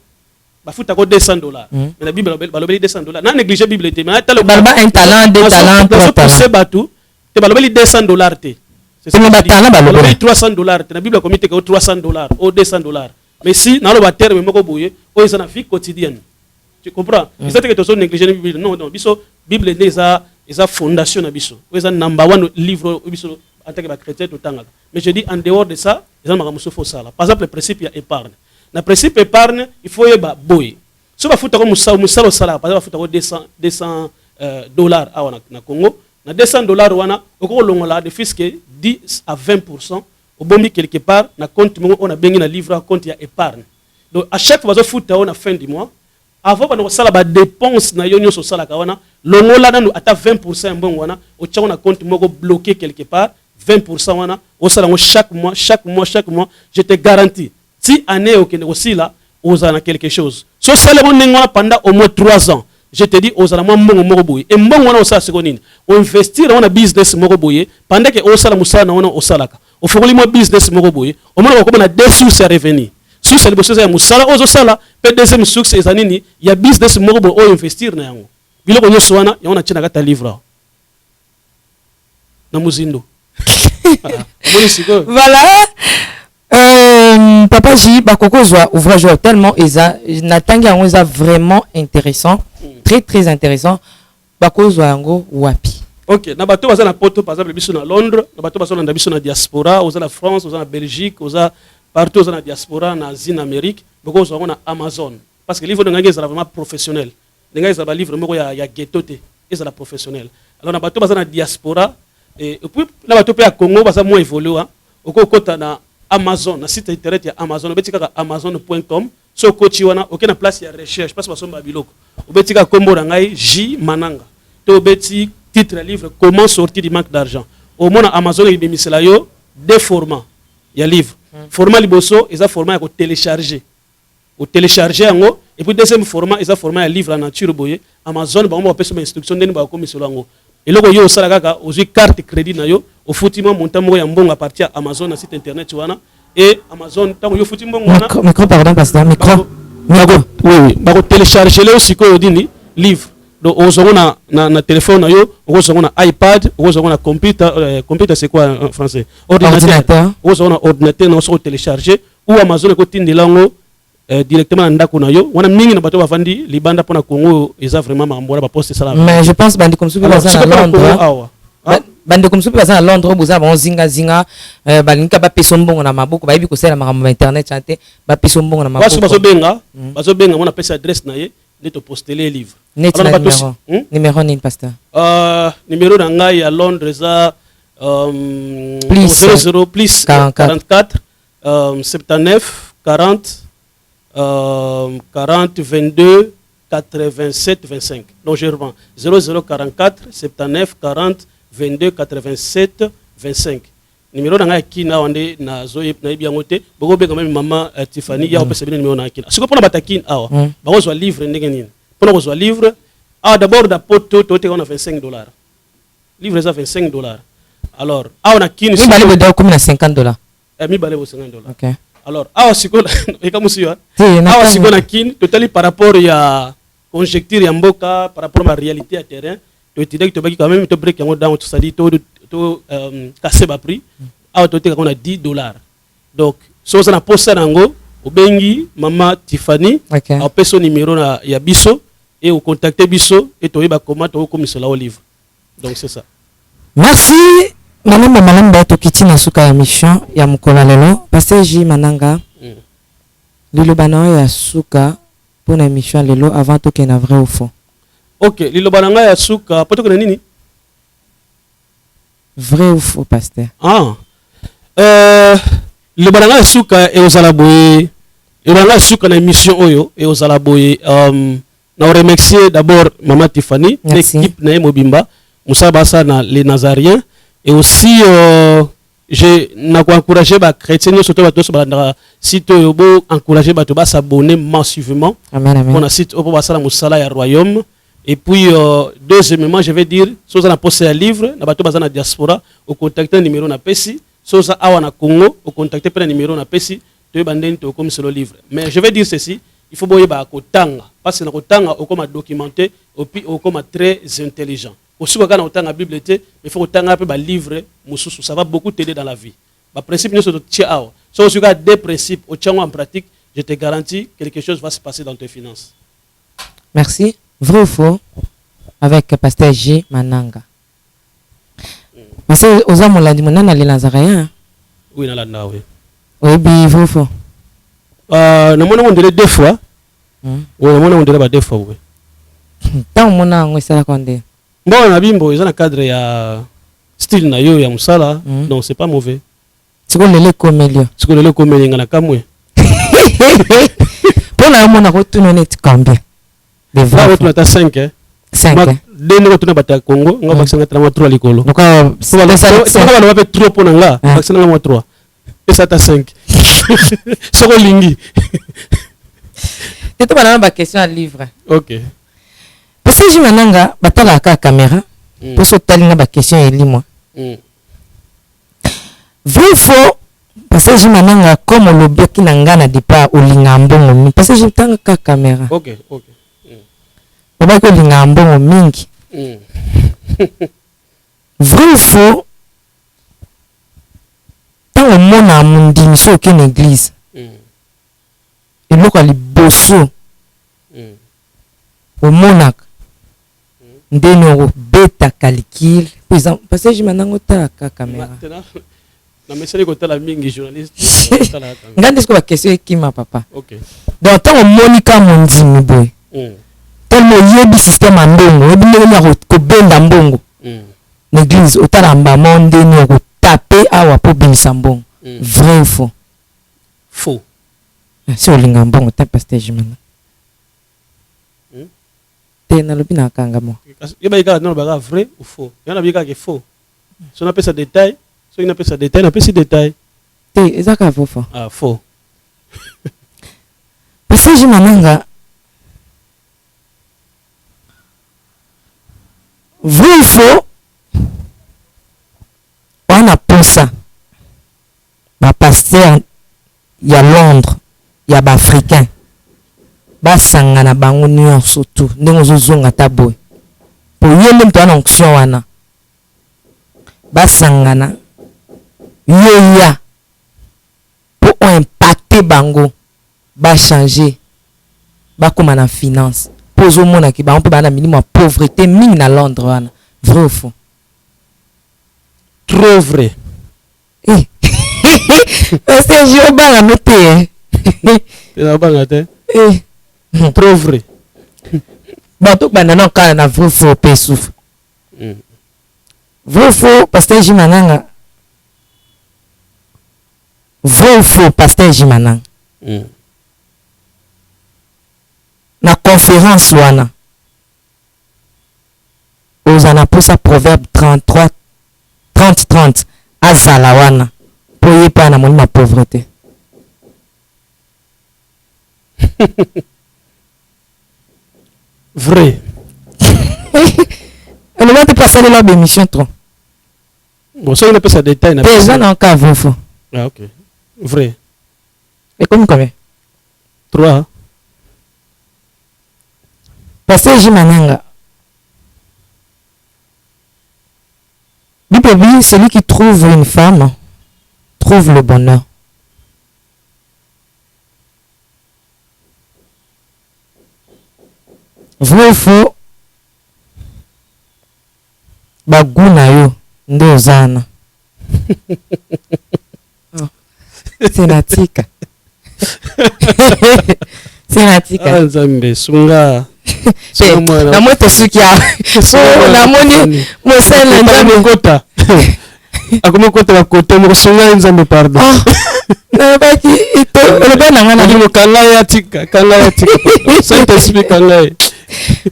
Ba futa ko $200. Mais la Bible ba lobeli $200. Na négliger Bible té. Mais talo balba un talent, deux talents, trois talents. C'est batou. Te ba lobeli $200 té. C'est ça. Ba talent ba lobeli $300 té. Na Bible comité ko $300 ou $200. Mais si na lo ba terme moko boye, o eza na vie quotidienne. Tu comprends? C'est ça que tu négliger la Bible. Non, biso Bible déjà eza fondation na biso. O eza number 1 livre biso en tant que chrétien tout temps. Mais je dis en dehors de ça, ils ont faut ça. Par exemple, le principe il y a épargne. Le principe épargne, il faut y avoir boy. Si vous faites comme ça, vous salaire, par exemple, vous faites $200 à Congo, na $200 wana, au long là de fisc 10 à 20%, au bon quelque part, na compte on a bien na livre compte il y a épargne. Donc à chaque fois vous faites à la fin du mois, avant de faire la dépense na yonyo so sala kawana, longo là nous ata 20% bon wana, au tcha on a compte moko bloqué quelque part. 20% wana au salaire chaque mois je te garantis si année aussi là aux ana quelque chose so salaire on pendant au moins 3 ans je te dis aux ana mbongo moko boye et mbongo wana osala sekonini on investir on a business moko boye pendant que au salaire musala wana osalaka au fokoli mo business moko boye au moins ko na deux sources à revenir sur cette bosse ya musala ozo sala pe deuxième source ezanini ya business moko boye o investir na yango biloko nyoso wana ya on a tina kata livre na muzindo. Voilà. Papa J, Bakoko Zwa, ouvrage tellement Natanga est vraiment intéressant, très très intéressant. Bakoko Zwa Yango Wapi. Ok, na bato baza na poto par exemple biso na Londres, na bato baza na biso na diaspora, oza na France, oza na Belgique, oza partout oza na diaspora na Zine Amérique, Bakoko Zwa na Amazon parce que livre de nganga est vraiment professionnel. Nganga est livre moko ya ghetto té, est la professionnel. Alors na bato baza na diaspora et puis là bato pe ya Congo baza moins évolué oko kota na Amazon na site internet ya Amazon obetika amazon.com so kochi wana ok na place ya recherche parce que basomba biloko obetika kombo na ngai J Mananga to obeti titre livre comment sortir du manque d'argent au moins Amazon ebimisela yo deux formats ya livre format liboso eza format ya ko télécharger au télécharger yango et puis deuxième format eza format ya livre en nature boye Amazon ba mo pesa instruction ndeni ba komisolo yango et là, yo sala kaka ozi carte crédit na yo au futima montant mo ya mbongo à partir à Amazon na site internet wana et Amazon tant yo futi mbongo wana micro pardon pasteur micro oui ba ko télécharger le aussi ko dini livre donc na téléphone na yo na iPad na computer computer c'est quoi en français ordinateur na ordinateur na so télécharger ou Amazon ko tindela ngo directement na ndako na yo wana mingi na bato bavandi libanda pona Congo eza vraiment mambola ba poste ça. Mais je pense bandi comme ça à Londres bande comme ça à Londres boza ba zinga balinka ba peso mbongo na maboko ba yebi ko sala makambo internet chanté ba peso mbongo na maboko bazo benga mona pesa adresse na ye de te poster les livres. Numéro ni pasteur. Numéro d'angai à Londres ça plus 44 79 40 40 22 87 25. Donc je reprends 0044 79 40 22 87 25. Numéro d'angai kina wande na zoye na bien ngote boko be quand même maman Tiffany ya opesa bien numéro na kina. Siko pona batakin awa. Ba zo livre ndenge nini. Pona zo livre d'abord da poto tote on a $25. Livre ça $25. Alors on a kini mi balé do comme na $50. Mi balé $50. OK. Alors siko e comme si siko na kini totally par rapport ya conjecture ya mboka par rapport à la réalité à terrain. To étudier to baki quand même to break yango down to sali to casser ba prix to te on a $10. Donc so ça na poster nango obengi mama Tiffany a peso numéro na ya biso et au contacter biso et to yeba comment to comme cela au livre. Donc c'est ça. Merci Malamba to kitina suka ya mission ya mukola lelo pasteur J Mananga. Lilo bana ya suka pour la mission lelo avant to kena vrai ou faux. OK, lilo bana ya suka poto kena nini? Vrai ou faux pasteur? Le balanga suka et aux alaboye le balanga suka na émission oyo et aux alaboye na remercier d'abord maman Tiffany l'équipe na Mobimba Moussa Bassa na les Nazariens et aussi je na encourager ba chrétiens surtout ba tous ba site yo bo encourager ba to ba s'abonner massivement on a site opo basala musala ya royaume. Et puis, deuxièmement, je vais dire, si vous avez posté un livre, vous avez la diaspora, vous contactez un numéro na PESI. Si vous avez un Congo, vous contactez un numéro na PESI, vous avez comme sur le livre. Mais je vais dire ceci, il faut que vous ayez parce que vous avez documenté, vous êtes très intelligent. Aussi, vous avez la Bible, il faut que vous ayez un livre, ça va beaucoup t'aider dans la vie. Le principe, nous sommes si vous avez des principes en pratique, je te garantis que quelque chose va se passer dans tes finances. Merci. Vrai ou faux avec pasteur J Mananga. Parce que aux hommes on l'a dit mon les Nazaréens. Oui, na landa oui. Oui, bien vrai ou faux. Na mona on dirait deux fois. Oui, na mona on dirait deux fois oui. Tant mona on ça condé. Bon na bimbo ils ont un cadre ya style na yo ya musala donc c'est pas mauvais. C'est quoi le comédie? C'est quoi le comédie ngana kamwe. Pour la mona retourner net combien? Là, on a 5. 5. Deux nous retournons à Congo. On va faire 3 l'école. Donc, c'est ça. On va faire 3 pour nous là. On va faire 3. Et ça, t'as 5. C'est quoi l'ingui? Tu as une question à livre. Ok. Parce que je m'en batala la caméra. Pour ce que tu as une question et lis-moi. Vrai ou faux? Parce que je m'en comme le bloc qui n'a pas de pas au lingambon. Parce que je t'ai la caméra. Ok. Oba ko lingambon mingi. Vrai ou faux? Tant au monde a mon dimission aucune église. Et le quoi les bosso. Au monac. Ndeno bêta calcul. Parce que je m'en ai la caméra. Na message ko tala mingi journaliste. Ngande ko ba question qui ma papa. OK. Donc tant au monika mon dimi boy. Tellement yebi système ambongo ebinga ko benda mbongo l'église otalamba monde no ko taper awa po binisa mbongo vrai ou faux? Faux. C'est olinga mbongo ta pasteur jimana te na lobina kanga mo yeba ika no ba vrai ou faux yana bika ke faux so na pesa détail so ina pesa détail na pesa détail te ezaka faux. Faux. Pasteur jimana vrai ou faux? On a pensé ça. Ma pasteur, il y a Londres, il y a Africain. Basanga na bango New York surtout. Nengo zozonga taboy. pour yele mtu ana onction wana basangana yeya pour impacter bango ba changer ba comme na finance pozo mona ki ba on peut ba na minimum pauvreté mingi na Londres wana vrai ou faux? Trop vrai. C'est je banga noté. C'est banga té. Trop vrai. Bato banana kana na vrai faux pe souffre. Vrai faux pasteur Jimananga. Vrai faux pasteur Jimananga. Na conférence wana. Ozana posa proverbe 33 30 azala wana. Pour y pas na ma pauvreté. Vrai. On va te passer la bémission trop. Bon, ça on appelle ça détail. Déjà dans cas faux. Ah ok. Vrai. Et combien? 3. Parce que Jimananga. Bible dit, celui qui trouve une femme trouve le bonheur. Vrai ou faux? Baguna yo ndozana. C'est natika. C'est natika. Nzambe sunga. Na moto suki ya. So na moni mosela nzambe kota. Akoma kota ba kota mo sunga nzambe pardon. Na baki ito le bana ngana ni kanga ya tika. Saint-Esprit kanga.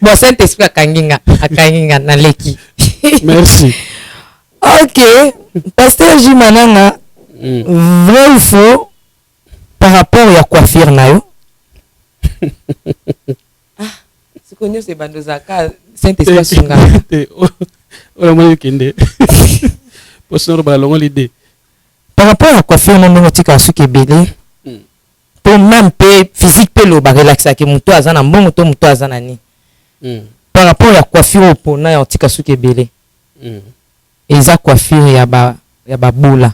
Bon Saint-Esprit akanginga na leki. Merci. OK. Pasteur Jimananga, vrai ou faux par rapport à coiffure na yo? C'est connu c'est bandozaka Saint-Esprit sunga. On m'a kende. Posoro ba longo l'idée. Par rapport à coiffure na ndongo tika suki belé. Pour même pe physique pe lo ba relaxa ke muto azana mbongo to muto azana ni. Par rapport à coiffure pour na tika suki belé. Eza coiffure ya ba boula.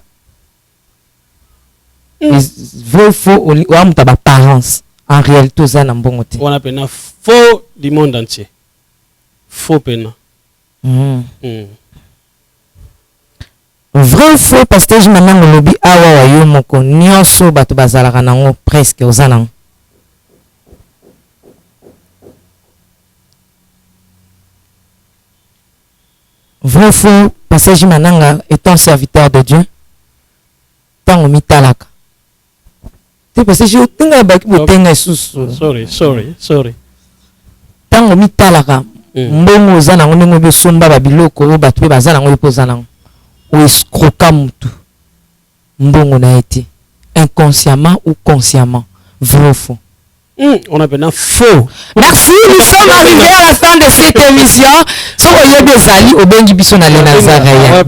Vrai ou faux ou amuta ba parents en réalité ozana mbongo te. On appelle faux du monde entier. Faux pena. Vrai ou faux parce que je m'amène lobby awa wa yo moko nyonso bato bazalaka nango presque ozana. Vrai ou faux parce que je m'ananga étant serviteur de Dieu tango mitalaka. C'est parce que je tenga baki botenga susu. Sorry. Tango mitalaka mbongo ozana ngo ndenge besomba ba biloko bato pe bazana ngo epozana ngo. Ou escroquer mutu mbongo na été inconsciemment ou consciemment. Vrai ou faux? On appelle faux. Merci, nous sommes arrivés à la fin de cette émission. So oyebe zali obengi biso na le Nazaréen.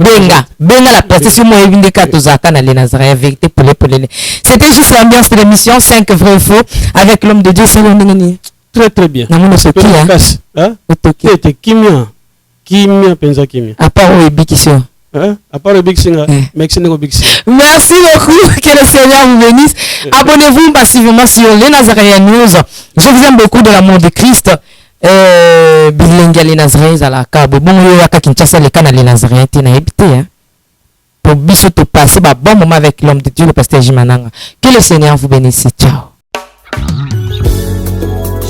Benga la place moi ebinde katozaka na le Nazaréen vérité pour les. C'était juste l'ambiance de l'émission 5 vrai ou faux avec l'homme de Dieu Salondingani. Très bien. Na mono soki hein? Otoki était kimia penza kimia. À part oebikisio. À part le Big Singer, Merci beaucoup, que le Seigneur vous bénisse. Abonnez-vous massivement sur les Nazaréens News. Je vous aime beaucoup de l'amour de Christ. Bilinga les Nazaréens à la cabo. Bon, il y a Kinshasa les canaux les Nazaréens qui n'ont pas pour biso te passer bon moment avec l'homme de Dieu, le pasteur Jimananga. Que le Seigneur vous bénisse. Ciao.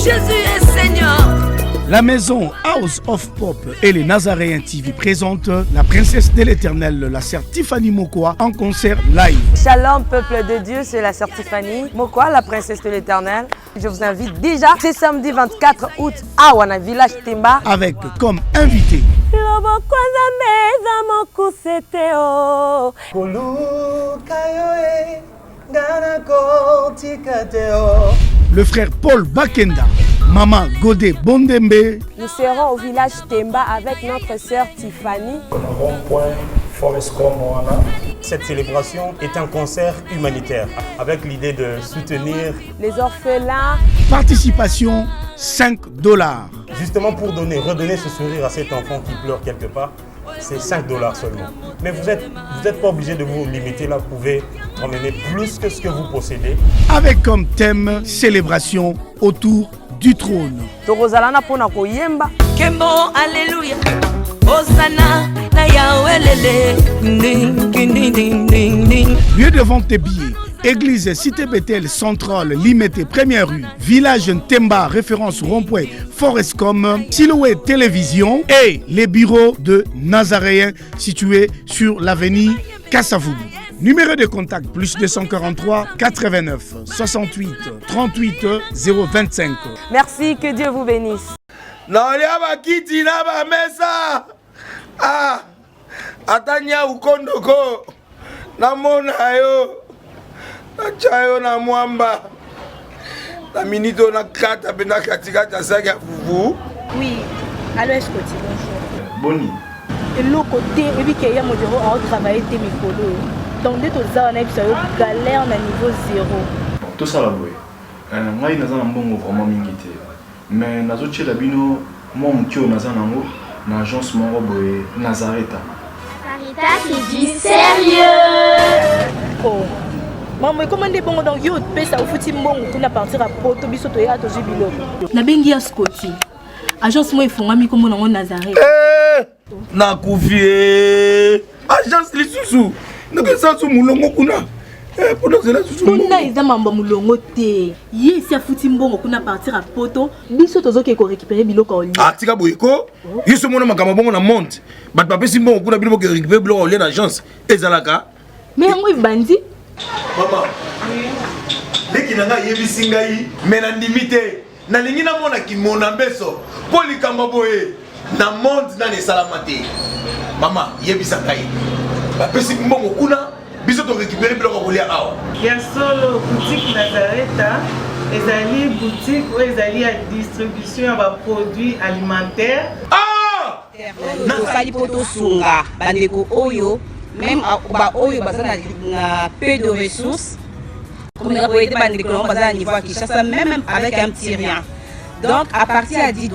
Jésus est Seigneur. La maison House of Pop et les Nazaréens TV présentent la princesse de l'éternel, la sœur Tiffany Mokoa, en concert live. Shalom peuple de Dieu, c'est la sœur Tiffany Mokoa, la princesse de l'éternel. Je vous invite déjà ce samedi 24 août à Wana Village Temba avec comme invité le frère Paul Bakenda, Maman Godé Bondembe. Nous serons au village Temba avec notre sœur Tiffany. Cette célébration est un concert humanitaire avec l'idée de soutenir les orphelins. Participation $5. justement pour redonner ce sourire à cet enfant qui pleure quelque part, c'est 5 $ seulement. Mais vous êtes pas obligé de vous limiter là, vous pouvez emmener plus que ce que vous possédez. Avec comme thème célébration autour du trône. tokozalana mpona koyemba Kembo alléluia Hosanna na Yahweh lele ding ding ding ding ding. Lieu de vente des billets. Église Cité Bethel Centrale, Limité, Première rue, Village Ntemba, référence rond-point, Forescom, Silhouette Télévision et les bureaux de Nazaréens situés sur l'avenue Kassavoubou. Numéro de contact plus 243 89 68 38 025. Merci, que Dieu vous bénisse. naolia bakiti na bamesa atanya ukondoko namona yo nachayo na mwamba na minito na kata pena katikati asaki ya fufu. Oui, allô Escoti, bonjour. Boni. Et l'autre côté, et puis qu'il y a mon bureau à travailler tes micros. Donc dès que tu as une galère na niveau 0. Tout ça là, boy. Moi, il y a un bon vraiment mingité. Mais nazo chez la bino, moi mon kio naza nango, na agence mon boy Nazareta. Sarita qui dit sérieux. Oh. Maman, comment des bons dans yo pesa au fouti mbongo kuna partir à poto biso to ya to jibilo. Na bengi ya Scotty. Agence moi ifungami comme nango Nazareta. Na kufie. Agence lisusu. Nako sansu mulongo kuna. Pour cela susu. Tuna eza mamba mulongo te. Yesi afuti mbongo kuna partir à poto biso tozoke ko récupérer biloko oli. Atika boyeko. Yiso mona makamba bongo na monte. Bat papa simbongo kuna biloko ko récupérer biloko oli na agence. Ezalaka. Mais yango ibandi. Maman. Leki nanga yebisi ngai mena ndimite. Na lingi na mona ki mona beso. Poli kamba boye. Na monte na ne salamate. Mama yebisa ngai. Ba pesi mbongo kuna biso to récupérer biloko kolia awa. Ya solo boutique Nazareta ezali boutique où ezali ya distribution ya produits alimentaires. Ah! Nakosali poto sunga bandeko oyo même ba oyo bazana na peu de ressources. Comme on a été bandeko on bazana niveau à Kinshasa même avec un petit rien. Donc à partir à 10 $,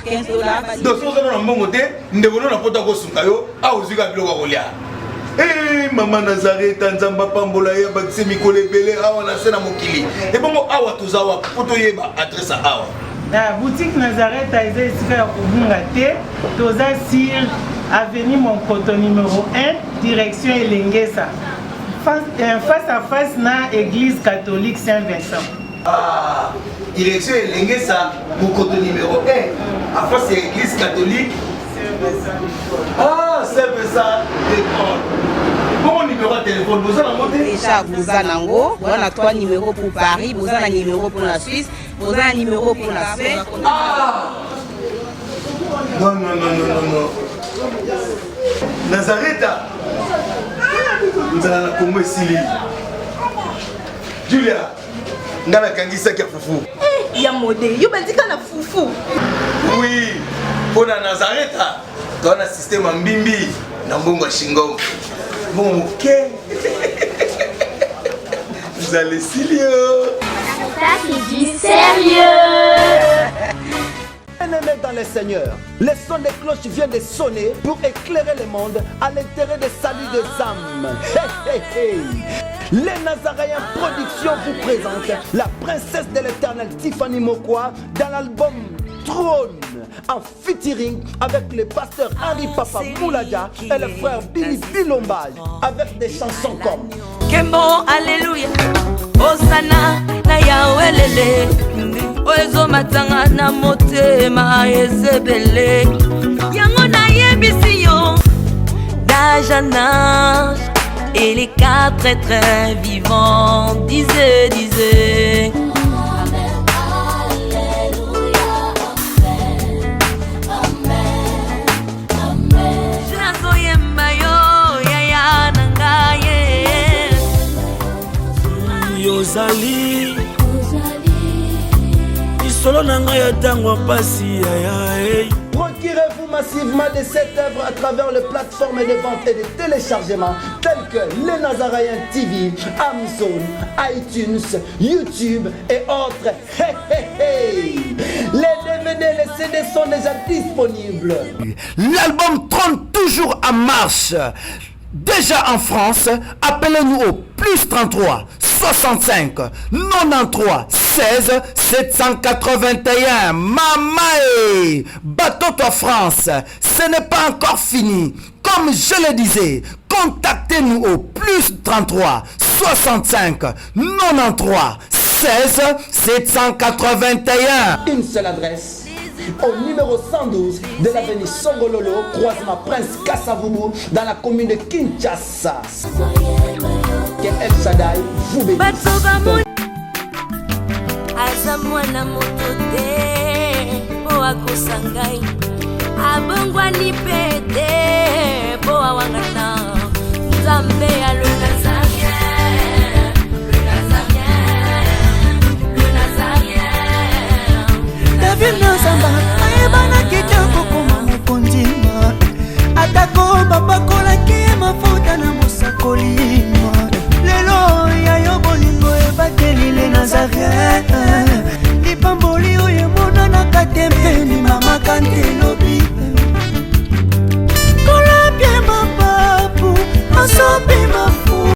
15 $. Donc si on a un bon côté, nous devons la poto ko sunga yo a ozuka biloko kolia. Eh maman Nazareta nzamba pambola ya bakise mikole belé awa na sena mokili. Et bongo awa tozawa poto yeba adresse awa. La boutique Nazareta eza esika ya kobunga te. Toza sur avenue Monkoto numéro 1, direction Elengesa. Face à face na église catholique Saint-Vincent. Ah, direction Elengesa, Monkoto numéro 1, à face de l'église catholique Saint-Vincent. Ah, Saint-Vincent d'école. Bon numéro de téléphone, vous avez monté déjà vous avez nango, vous avez 3 numéros pour Paris, vous avez un numéro pour la Suisse, vous avez un numéro pour la Suède. Ah! Non. Nazareta. Vous allez la Congo Sili. Julia, ngana kangisa kia fufu. Ya modé, yo bandika na fufu. Oui, pour la Nazareta, dans un système en bimbi, dans Bongo Shingo. Bon, ok. Vous allez Silio. Sarita qui dit sérieux. Bien-aimés dans le Seigneur, les sons des cloches viennent de sonner pour éclairer le monde à l'intérêt des saluts des âmes. Hey. Les Nazaréens Productions vous présentent la princesse de l'éternel Tiffany Mokwa dans l'album Trône, en featuring avec le pasteur Henri Papa Moulaga et le frère Billy Bilombage, avec des chansons comme Kembo alléluia Hosanna na Yahweh lele Oezo matanga na motema ezebele Yango na yebisi yo d'âge en âge et les 4 êtres vivants disaient Yozali Isolo nanga ya tango pasi ya. Procurez-vous massivement de cette œuvre à travers les plateformes de vente et de téléchargement telles que les Nazaréens TV, Amazon, iTunes, YouTube et autres. Hey. Les DVD, les CD CD sont déjà disponibles. L'album trône toujours en marche. Déjà en France, appelez-nous au plus 33 65 93 16 781. Mamae, Bateau France, ce n'est pas encore fini. Comme je le disais, contactez-nous au plus 33 65 93 16 781. Une seule adresse. Au numéro 112 de l'avenue Songololo, croisement Prince Kassavoubou, dans la commune de Kinshasa. Que El Shaddai vous bénisse. Azamwana motote o akosangai abongwani pete bo awangata nzambe alona